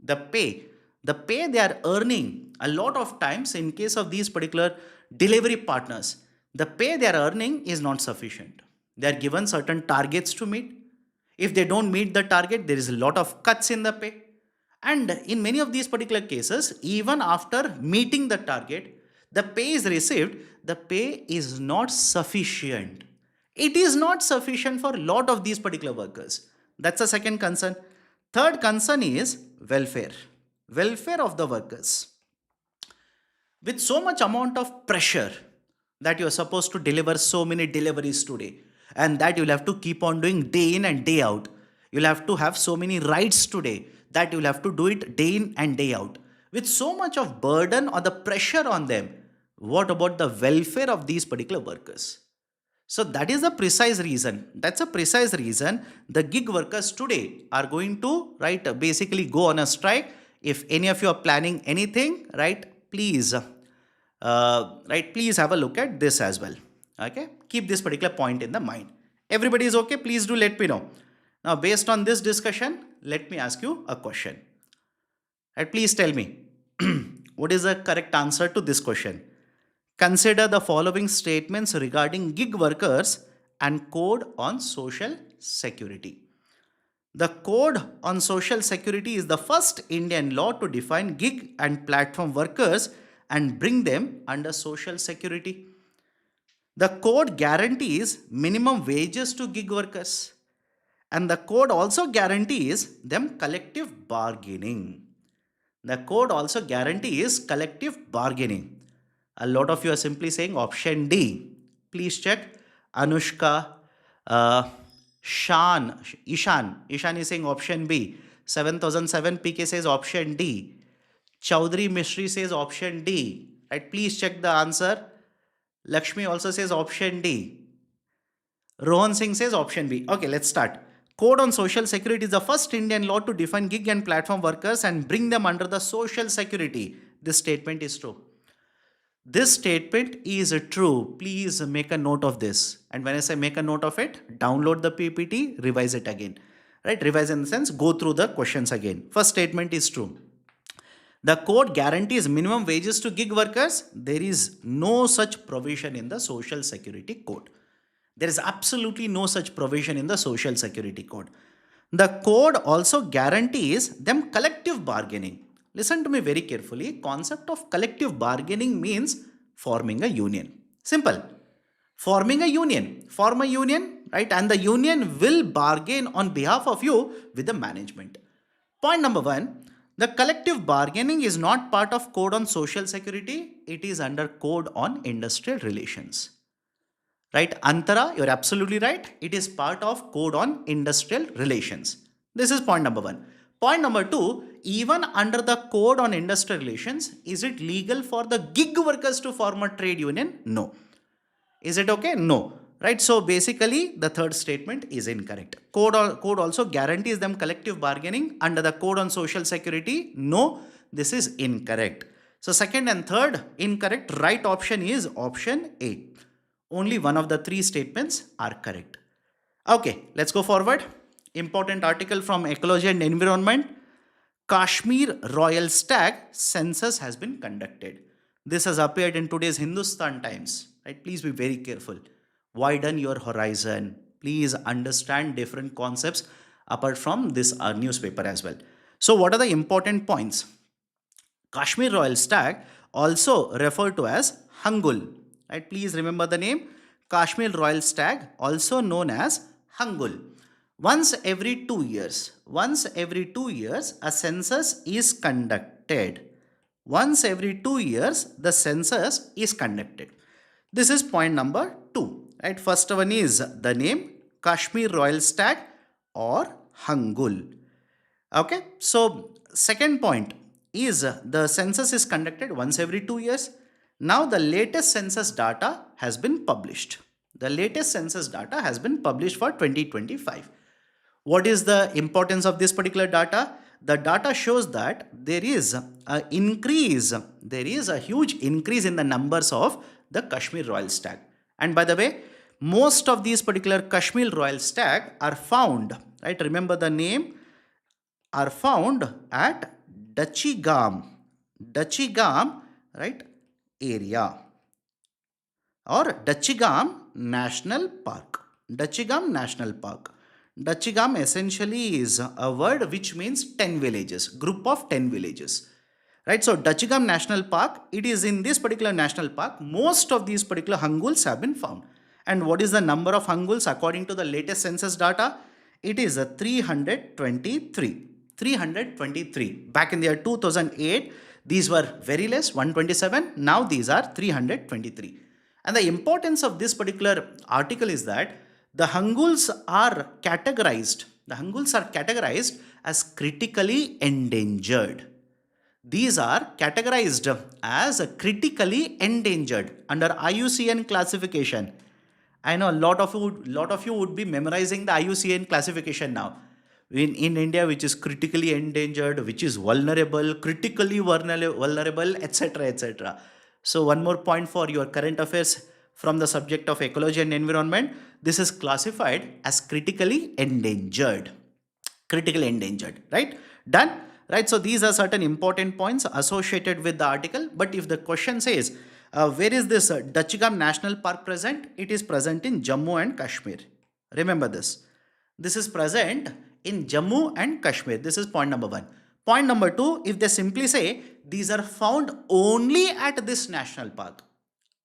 The pay. The pay they are earning a lot of times in case of these particular delivery partners, the pay they are earning is not sufficient. They are given certain targets to meet. If they don't meet the target, there is a lot of cuts in the pay. And in many of these particular cases, even after meeting the target, the pay is received, the pay is not sufficient. It is not sufficient for a lot of these particular workers. That's the second concern. Third concern is welfare. Welfare of the workers. With so much amount of pressure that you are supposed to deliver so many deliveries today, and that you'll have to keep on doing day in and day out. You'll have to have so many rides today that you'll have to do it day in and day out. With so much of burden or the pressure on them, what about the welfare of these particular workers? So that is the precise reason. That's a precise reason the gig workers today are going to, right, basically go on a strike. If any of you are planning anything, right, please, please have a look at this as well. Okay, keep this particular point in the mind. Everybody is okay? Please do let me know. Now, based on this discussion, let me ask you a question. And please tell me, what is the correct answer to this question? Consider the following statements regarding gig workers and Code on Social Security. The Code on Social Security is the first Indian law to define gig and platform workers and bring them under Social Security. The code guarantees minimum wages to gig workers, and the code also guarantees them collective bargaining. The code also guarantees collective bargaining. A lot of you are simply saying option D. Please check. Anushka, uh, Ishan is saying option B. 7007 PK says option D. Chaudhary Mishri says option D. Right? Please check the answer. Lakshmi also says option D. Rohan Singh says option B. Okay, let's start. Code on Social Security is the first Indian law to define gig and platform workers and bring them under the Social Security. This statement is true. This statement is true. Please make a note of this. And when I say make a note of it, download the PPT, revise it again. Right? Revise in the sense, go through the questions again. First statement is true. The code guarantees minimum wages to gig workers. There is no such provision in the Social Security Code. There is absolutely no such provision in the Social Security Code. The code also guarantees them collective bargaining. Listen to me very carefully. Concept of collective bargaining means forming a union. Simple. Forming a union. Form a union, right? And the union will bargain on behalf of you with the management. Point number one. The collective bargaining is not part of Code on Social Security. It is under Code on Industrial Relations. Right? Antara, you're absolutely right. It is part of Code on Industrial Relations. This is point number one. Point number two, even under the Code on Industrial Relations, is it legal for the gig workers to form a trade union? No. Is it okay? No. Right? So basically, the third statement is incorrect. Code also guarantees them collective bargaining under the Code on Social Security. No, this is incorrect. So second and third incorrect. Right option is option A. Only one of the three statements are correct. Okay, let's go forward. Important article from Ecology and Environment. Kashmir Royal Stag census has been conducted. This has appeared in today's Hindustan Times. Right? Please be very careful. Widen your horizon. Please understand different concepts apart from this newspaper as well. So what are the important points? Kashmir Royal Stag, also referred to as Hangul. Right? Please remember the name. Kashmir Royal Stag, also known as Hangul. Once every 2 years, a census is conducted. Once every 2 years, the census is conducted. This is point number 2. Right? First one is the name Kashmir Royal Stag or Hangul. Okay. So second point is the census is conducted once every 2 years. Now the latest census data has been published. The latest census data has been published for 2025. What is the importance of this particular data? The data shows that there is a huge increase in the numbers of the Kashmir Royal Stag. And by the way, most of these particular Kashmir Royal Stag are found, right? Remember the name, are found at Dachigam, right? Area or Dachigam National Park. Dachigam essentially is a word which means 10 villages, group of 10 villages. Right, so Dachigam National Park, it is in this particular national park, most of these particular Hanguls have been found. And what is the number of Hanguls according to the latest census data? It is a 323. 323. Back in the year 2008, these were very less, 127. Now these are 323. And the importance of this particular article is that the Hanguls are categorized as critically endangered. These are categorized as critically endangered under IUCN classification. I know a lot of you would be memorizing the IUCN classification now. In India, which is critically endangered, which is vulnerable, critically vulnerable, etc., etc. So one more point for your current affairs from the subject of ecology and environment. This is classified as critically endangered. Right? Done? Right? So these are certain important points associated with the article. But if the question says, where is this Dachigam National Park present? It is present in Jammu and Kashmir. Remember this. This is present in Jammu and Kashmir. This is point number 1. Point number 2, if they simply say, these are found only at this national park.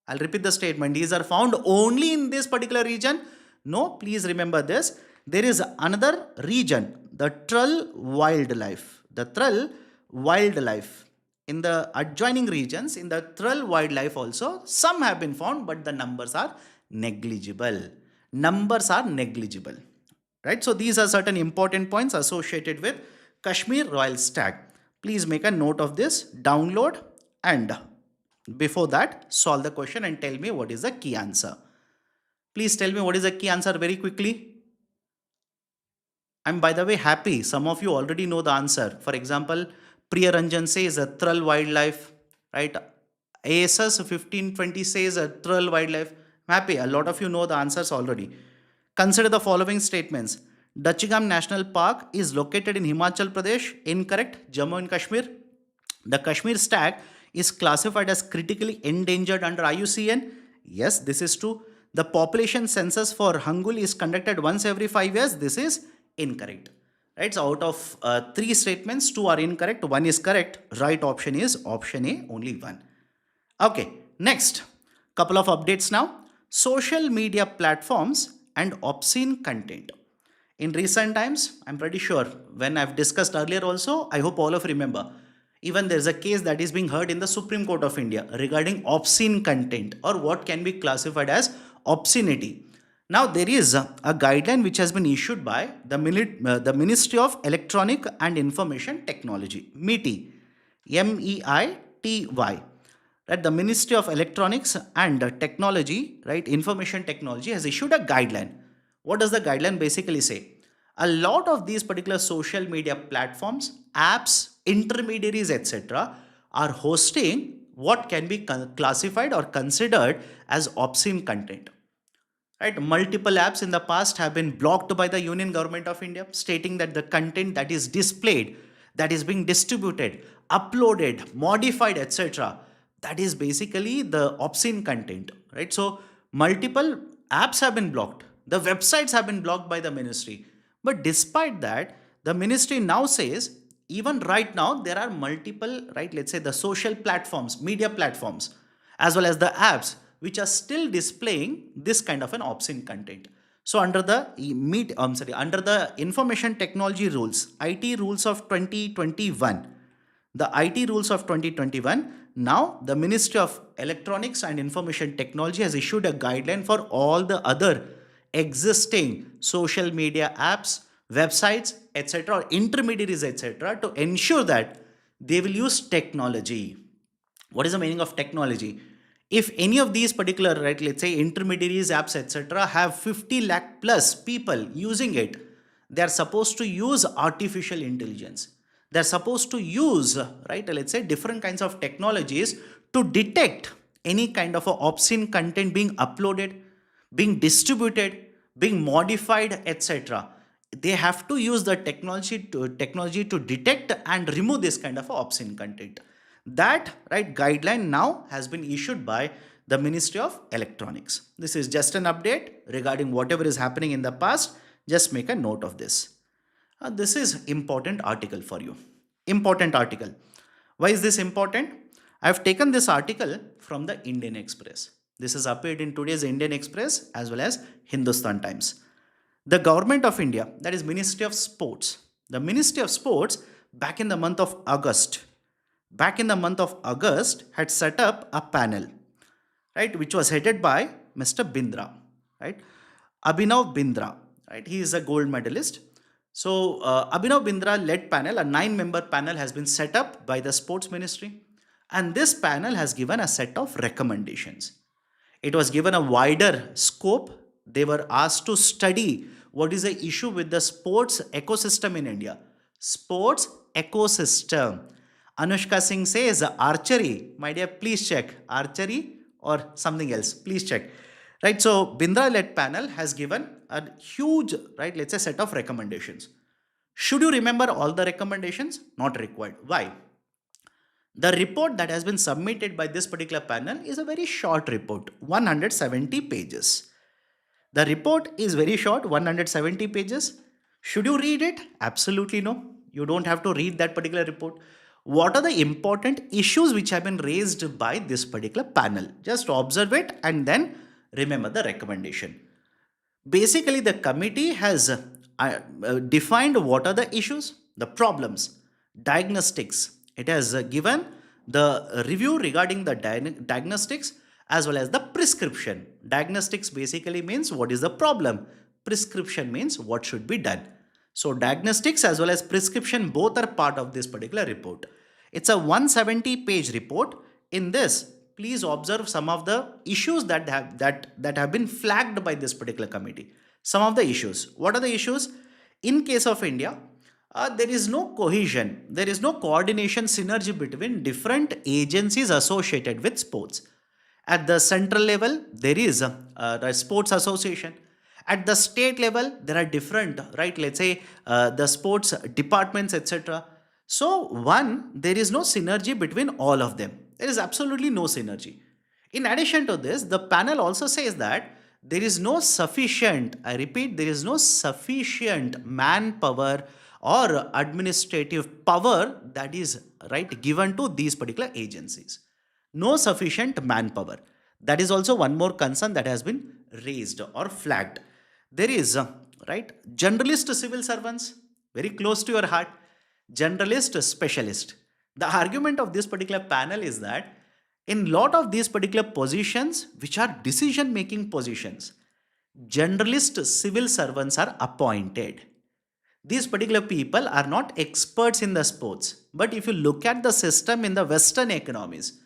I'll repeat the statement. These are found only in this particular region. No, please remember this. There is another region, the Trull Wildlife. In the adjoining regions, in the Trull Wildlife also, some have been found, but the numbers are negligible. Numbers are negligible. Right? So these are certain important points associated with Kashmir Royal Stag. Please make a note of this, download, and before that, solve the question and tell me what is the key answer. Please tell me what is the key answer very quickly. I'm, by the way, happy. Some of you already know the answer. For example, Priya Ranjan says a Thrall Wildlife, right? ASS 1520 says a Thrall Wildlife. I'm happy. A lot of you know the answers already. Consider the following statements. Dachigam National Park is located in Himachal Pradesh. Incorrect. Jammu and Kashmir. The Kashmir stag is classified as critically endangered under IUCN. Yes, this is true. The population census for Hangul is conducted once every 5 years. This is incorrect. Right, so out of 3 statements, 2 are incorrect, 1 is correct. Right option is option A, only 1. Okay, next, couple of updates now. Social media platforms and obscene content. In recent times, I'm pretty sure when I've discussed earlier also, I hope all of you remember, even there's a case that is being heard in the Supreme Court of India regarding obscene content or what can be classified as obscenity. Now, there is a guideline which has been issued by the Ministry of Electronic and Information Technology, MEITY, MEITY. Right, the Ministry of Electronics and Technology, right, Information Technology has issued a guideline. What does the guideline basically say? A lot of these particular social media platforms, apps, intermediaries, etc., are hosting what can be classified or considered as obscene content. Right, multiple apps in the past have been blocked by the Union Government of India, stating that the content that is displayed, that is being distributed, uploaded, modified, etc., that is basically the obscene content. Right, so multiple apps have been blocked, the websites have been blocked by the ministry. But despite that, the ministry now says, even right now, there are multiple, right, let's say the social platforms, media platforms, as well as the apps, which are still displaying this kind of an obscene content. So under the under the information technology rules, IT rules of 2021, the IT rules of 2021, now the Ministry of Electronics and Information Technology has issued a guideline for all the other existing social media apps, websites, etc., or intermediaries, etc., to ensure that they will use technology. What is the meaning of technology? If any of these particular, right, let's say intermediaries, apps, etc., have 50 lakh plus people using it, they are supposed to use artificial intelligence. They're supposed to use, right, let's say different kinds of technologies to detect any kind of a obscene content being uploaded, being distributed, being modified, etc. They have to use the technology to detect and remove this kind of obscene content. That, right, guideline now has been issued by the Ministry of Electronics. This is just an update regarding whatever is happening in the past. Just make a note of this. This is important article for you. Important article. Why is this important? I have taken this article from the Indian Express. This has appeared in today's Indian Express as well as Hindustan Times. The government of India, that is Ministry of Sports, the Ministry of Sports back in the month of August, had set up a panel, right, which was headed by Mr. Bindra, right, Abhinav Bindra, right, he is a gold medalist. So Abhinav Bindra led panel, a 9-member panel has been set up by the Sports Ministry, and this panel has given a set of recommendations. It was given a wider scope. They were asked to study what is the issue with the sports ecosystem in India. Sports ecosystem. Anushka Singh says archery. My dear, please check. Archery or something else. Please check. Right. So Bindra led panel has given a huge, right, let's say set of recommendations. Should you remember all the recommendations? Not required. Why? The report that has been submitted by this particular panel is a very short report, 170 pages. The report is very short, 170 pages. Should you read it? Absolutely no. You don't have to read that particular report. What are the important issues which have been raised by this particular panel? Just observe it and then remember the recommendation. Basically, the committee has defined what are the issues, the problems, diagnostics. It has given the review regarding the diagnostics as well as the prescription. Diagnostics basically means what is the problem. Prescription means what should be done. So diagnostics as well as prescription both are part of this particular report. It's a 170-page report. In this, please observe some of the issues that have been flagged by this particular committee. Some of the issues. What are the issues? In case of India, there is no cohesion, there is no coordination synergy between different agencies associated with sports. At the central level, there is a sports association. At the state level, there are different, right? Let's say the sports departments, etc. So, one, there is no synergy between all of them. There is absolutely no synergy. In addition to this, the panel also says that there is no sufficient, I repeat, there is no sufficient manpower or administrative power that is right given to these particular agencies. No sufficient manpower. That is also one more concern that has been raised or flagged. There is right generalist civil servants, very close to your heart, generalist specialist. The argument of this particular panel is that in lot of these particular positions which are decision making positions, generalist civil servants are appointed. These particular people are not experts in the sports. But if you look at the system in the Western economies,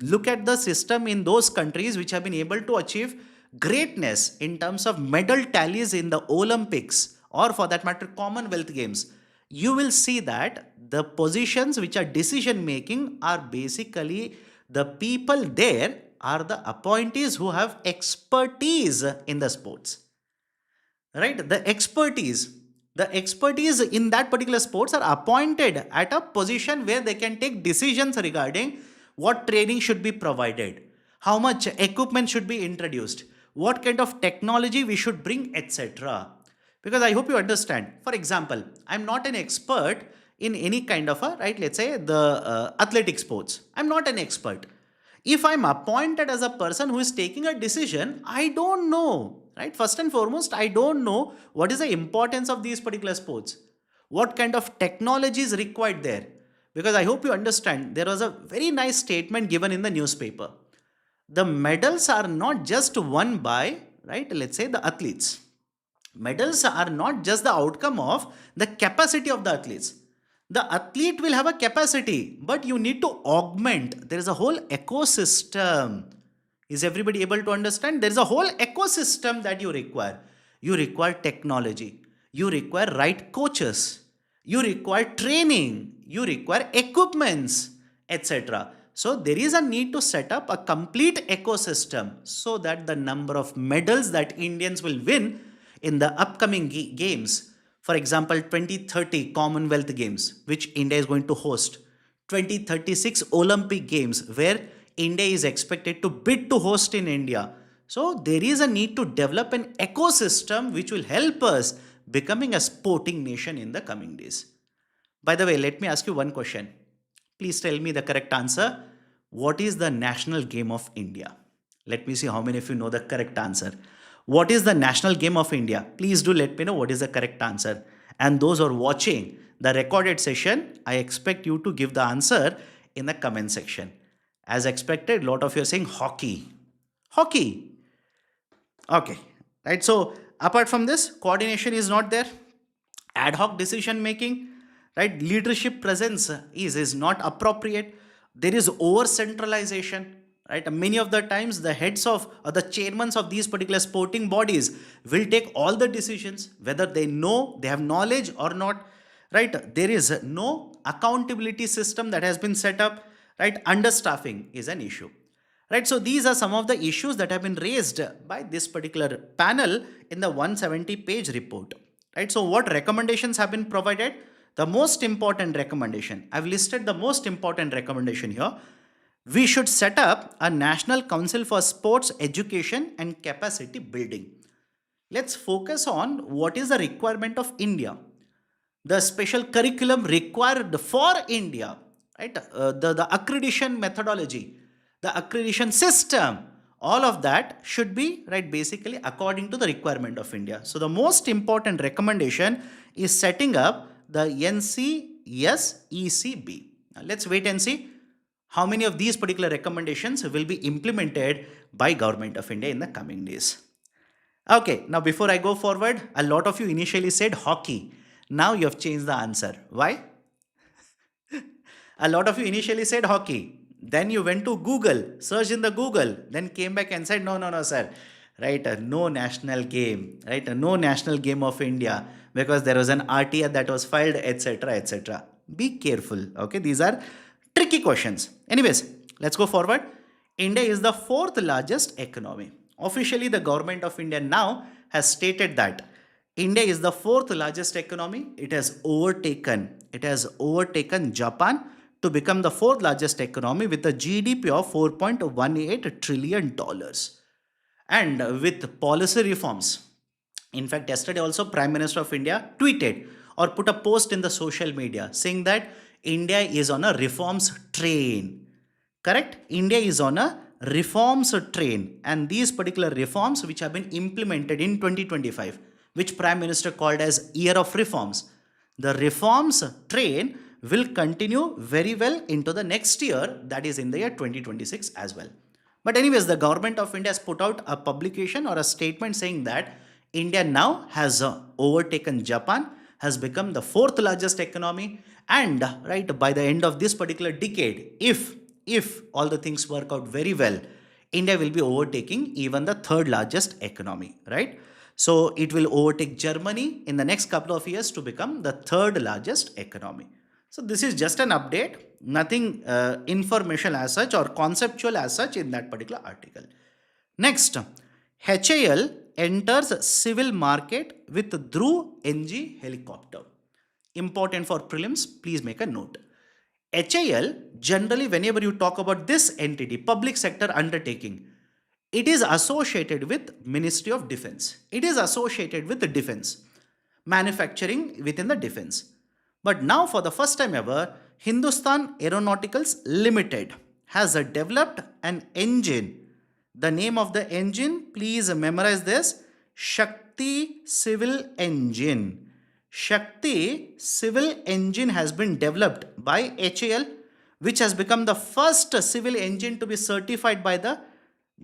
look at the system in those countries which have been able to achieve greatness in terms of medal tallies in the Olympics or for that matter Commonwealth Games, you will see that the positions which are decision making are basically the people there are the appointees who have expertise in the sports, right? The expertise in that particular sports are appointed at a position where they can take decisions regarding what training should be provided, how much equipment should be introduced, what kind of technology we should bring, etc. Because I hope you understand. For example, I'm not an expert in any kind of a, right, let's say the athletic sports. I'm not an expert. If I'm appointed as a person who is taking a decision, I don't know, right? First and foremost, I don't know what is the importance of these particular sports, what kind of technology is required there. Because I hope you understand, there was a very nice statement given in the newspaper. The medals are not just won by, right, let's say the athletes. Medals are not just the outcome of the capacity of the athletes. The athlete will have a capacity, but you need to augment. There is a whole ecosystem. Is everybody able to understand? There is a whole ecosystem that you require. You require technology. You require right coaches. You require training. You require equipments, etc. So there is a need to set up a complete ecosystem so that the number of medals that Indians will win in the upcoming games, for example, 2030 Commonwealth Games, which India is going to host, 2036 Olympic Games, where India is expected to bid to host in India. So there is a need to develop an ecosystem which will help us becoming a sporting nation in the coming days. By the way, let me ask you one question. Please tell me the correct answer. What is the national game of India? Let me see how many of you know the correct answer. What is the national game of India? Please do let me know what is the correct answer. And those who are watching the recorded session, I expect you to give the answer in the comment section. As expected, a lot of you are saying hockey. Hockey. Okay. Right. So apart from this, coordination is not there. Ad hoc decision making, right? Leadership presence is not appropriate. There is over centralization, right? Many of the times the heads of or the chairmans of these particular sporting bodies will take all the decisions, whether they know, they have knowledge or not, right? There is no accountability system that has been set up, right? Understaffing is an issue, right? So these are some of the issues that have been raised by this particular panel in the 170-page report, right? So what recommendations have been provided? The most important recommendation, I've listed the most important recommendation here. We should set up a National Council for Sports Education and Capacity Building. Let's focus on what is the requirement of India. The special curriculum required for India, right? The accreditation methodology, the accreditation system, all of that should be, right, basically according to the requirement of India. So the most important recommendation is setting up the NCSECB. Now let's wait and see how many of these particular recommendations will be implemented by Government of India in the coming days. Okay, now before I go forward, a lot of you initially said hockey. Now you have changed the answer. Why? A lot of you initially said hockey. Then you went to Google, searched in the Google, then came back and said, no, no, no, sir. Right? No national game. Right? No national game of India because there was an RTR that was filed, etc., etc. Be careful. Okay? These are tricky questions. Anyways, let's go forward. India is the fourth largest economy. Officially, the government of India now has stated that India is the fourth largest economy. It has overtaken Japan to become the fourth largest economy with a GDP of $4.18 trillion. And with policy reforms, in fact, yesterday also Prime Minister of India tweeted or put a post in the social media saying that India is on a reforms train. Correct? India is on a reforms train, and these particular reforms which have been implemented in 2025, which Prime Minister called as Year of Reforms, the reforms train will continue very well into the next year, that is in the year 2026 as well. But anyways, the government of India has put out a publication or a statement saying that India now has overtaken Japan, has become the fourth largest economy, and right by the end of this particular decade, if all the things work out very well, India will be overtaking even the third largest economy, right? So it will overtake Germany in the next couple of years to become the third largest economy. So this is just an update, nothing informational as such or conceptual as such in that particular article. Next, HAL enters civil market with Dhruv NG helicopter. Important for prelims, please make a note. HAL, generally whenever you talk about this entity, public sector undertaking, it is associated with Ministry of Defense. It is associated with the defense, manufacturing within the defense. But now for the first time ever, Hindustan Aeronauticals Limited has developed an engine. The name of the engine, please memorize this, Shakti Civil Engine. Shakti Civil Engine has been developed by HAL, which has become the first civil engine to be certified by the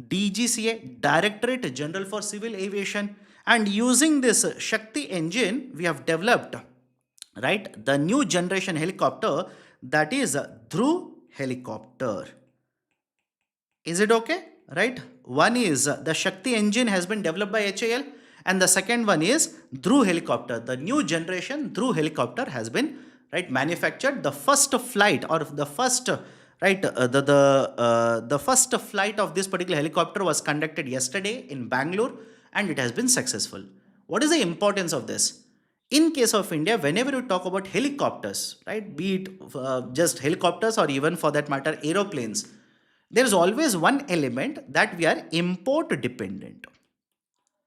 DGCA, Directorate General for Civil Aviation. And using this Shakti engine, we have developed, right, the new generation helicopter, that is Dhruv helicopter. Is it okay? Right? One is the Shakti engine has been developed by HAL, and the second one is Dhruv helicopter. The new generation Dhruv helicopter has been manufactured. The first flight or the first the first flight of this particular helicopter was conducted yesterday in Bangalore, and it has been successful. What is the importance of this? In case of India, whenever you talk about helicopters, right, be it just helicopters or even for that matter aeroplanes, there is always one element that we are import dependent.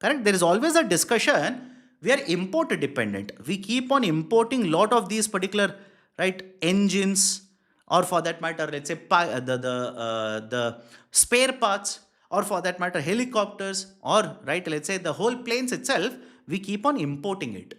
Correct? There is always a discussion. We are import dependent. We keep on importing lot of these particular engines, or for that matter, let's say the spare parts, or for that matter helicopters, or let's say the whole planes itself. We keep on importing it.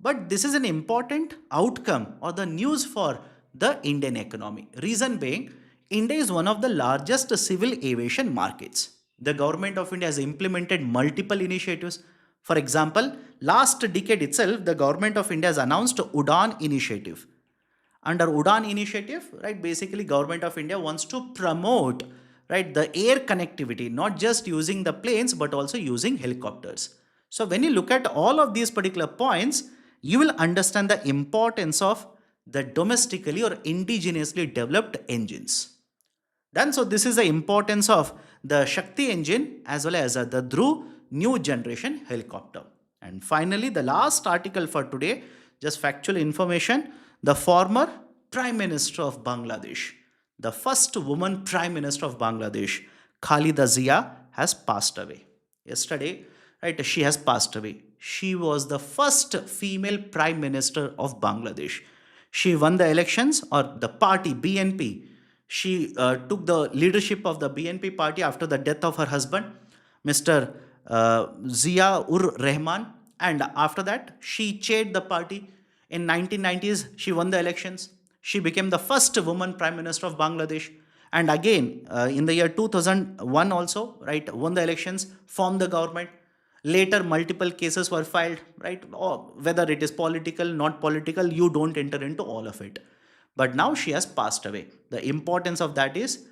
But this is an important outcome or the news for the Indian economy. Reason being, India is one of the largest civil aviation markets. The government of India has implemented multiple initiatives. For example, last decade itself, the government of India has announced UDAN initiative. Under UDAN initiative, basically government of India wants to promote the air connectivity, not just using the planes but also using helicopters. So when you look at all of these particular points, you will understand the importance of the domestically or indigenously developed engines. Then, so this is the importance of the Shakti engine as well as the Dhruv new generation helicopter. And finally, the last article for today, just factual information, the former Prime Minister of Bangladesh, the first woman Prime Minister of Bangladesh, Khaleda Zia, has passed away. Yesterday, she has passed away. She was the first female Prime Minister of Bangladesh. She won the elections, or the party BNP. She took the leadership of the BNP party after the death of her husband, Mr. Zia-ur-Rahman. And after that, she chaired the party. In 1990s, she won the elections. She became the first woman Prime Minister of Bangladesh. And again, in the year 2001 also, right, won the elections, formed the government. Later, multiple cases were filed, right? Or whether it is political, not political, you don't enter into all of it. But now she has passed away. The importance of that is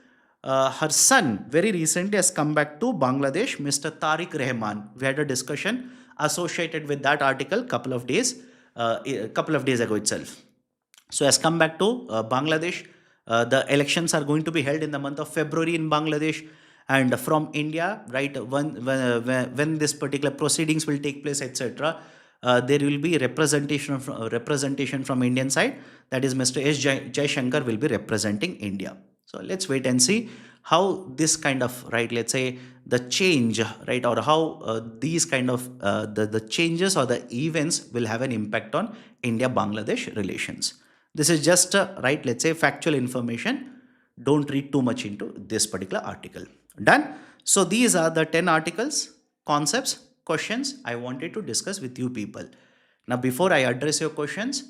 her son very recently has come back to Bangladesh, Mr. Tariq Rahman. We had a discussion associated with that article a couple of days ago itself. So has come back to Bangladesh. The elections are going to be held in the month of February in Bangladesh, and from India, right? When this particular proceedings will take place, etc. There will be representation from Indian side. That is, Mr. S. Jai Shankar will be representing India. So let's wait and see how this kind of, right, let's say the change, right, or how these kind of the changes or the events will have an impact on India Bangladesh relations. This is just right, let's say factual information. Don't read too much into this particular article. Done. So these are the 10 articles, concepts, questions I wanted to discuss with you people. Now before I address your questions,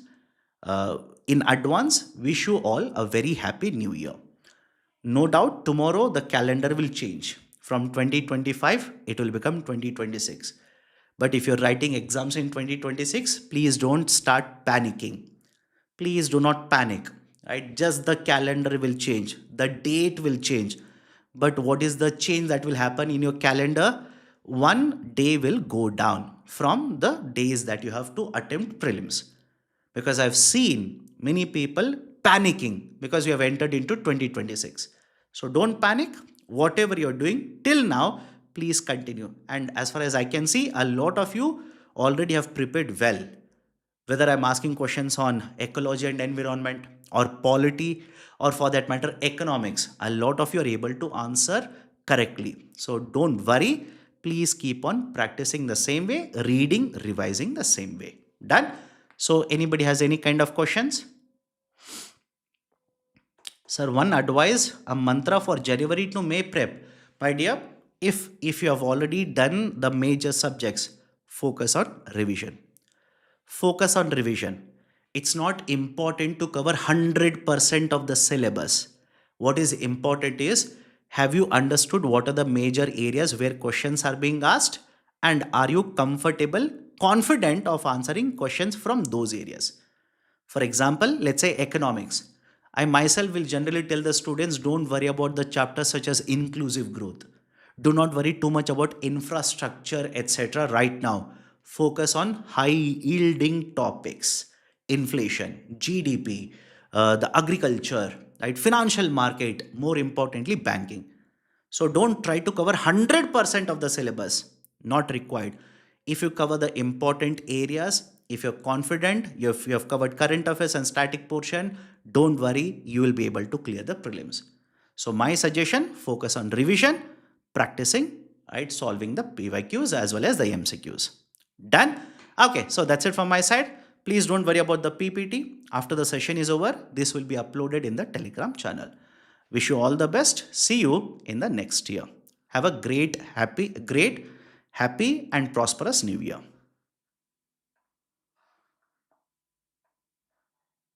in advance wish you all a very happy new year. No doubt tomorrow the calendar will change. From 2025, it will become 2026. But if you're writing exams in 2026, please don't start panicking. Please do not panic. Right? Just the calendar will change. The date will change. But what is the change that will happen in your calendar? One day will go down from the days that you have to attempt prelims. Because I've seen many people panicking because you have entered into 2026. So don't panic. Whatever you're doing till now, please continue. And as far as I can see, a lot of you already have prepared well. Whether I'm asking questions on ecology and environment, or polity, or for that matter, economics, a lot of you are able to answer correctly. So don't worry. Please keep on practicing the same way, reading, revising the same way. Done? So anybody has any kind of questions? Sir, one advice, a mantra for January to May prep. My dear, if you have already done the major subjects, focus on revision. Focus on revision. It's not important to cover 100% of the syllabus. What is important is, have you understood what are the major areas where questions are being asked, and are you comfortable, confident of answering questions from those areas? For example, let's say economics. I myself will generally tell the students, don't worry about the chapters such as inclusive growth. Do not worry too much about infrastructure, etc. right now. Focus on high yielding topics: inflation, GDP, the agriculture, right, financial market, more importantly, banking. So don't try to cover 100% of the syllabus, not required. If you cover the important areas, if you're confident, you have covered current affairs and static portion, don't worry, you will be able to clear the prelims. So my suggestion, focus on revision, practicing, right, solving the PYQs as well as the MCQs. Done? Okay, so that's it from my side. Please don't worry about the PPT. After the session is over, this will be uploaded in the Telegram channel. Wish you all the best. See you in the next year. Have a great, happy and prosperous new year.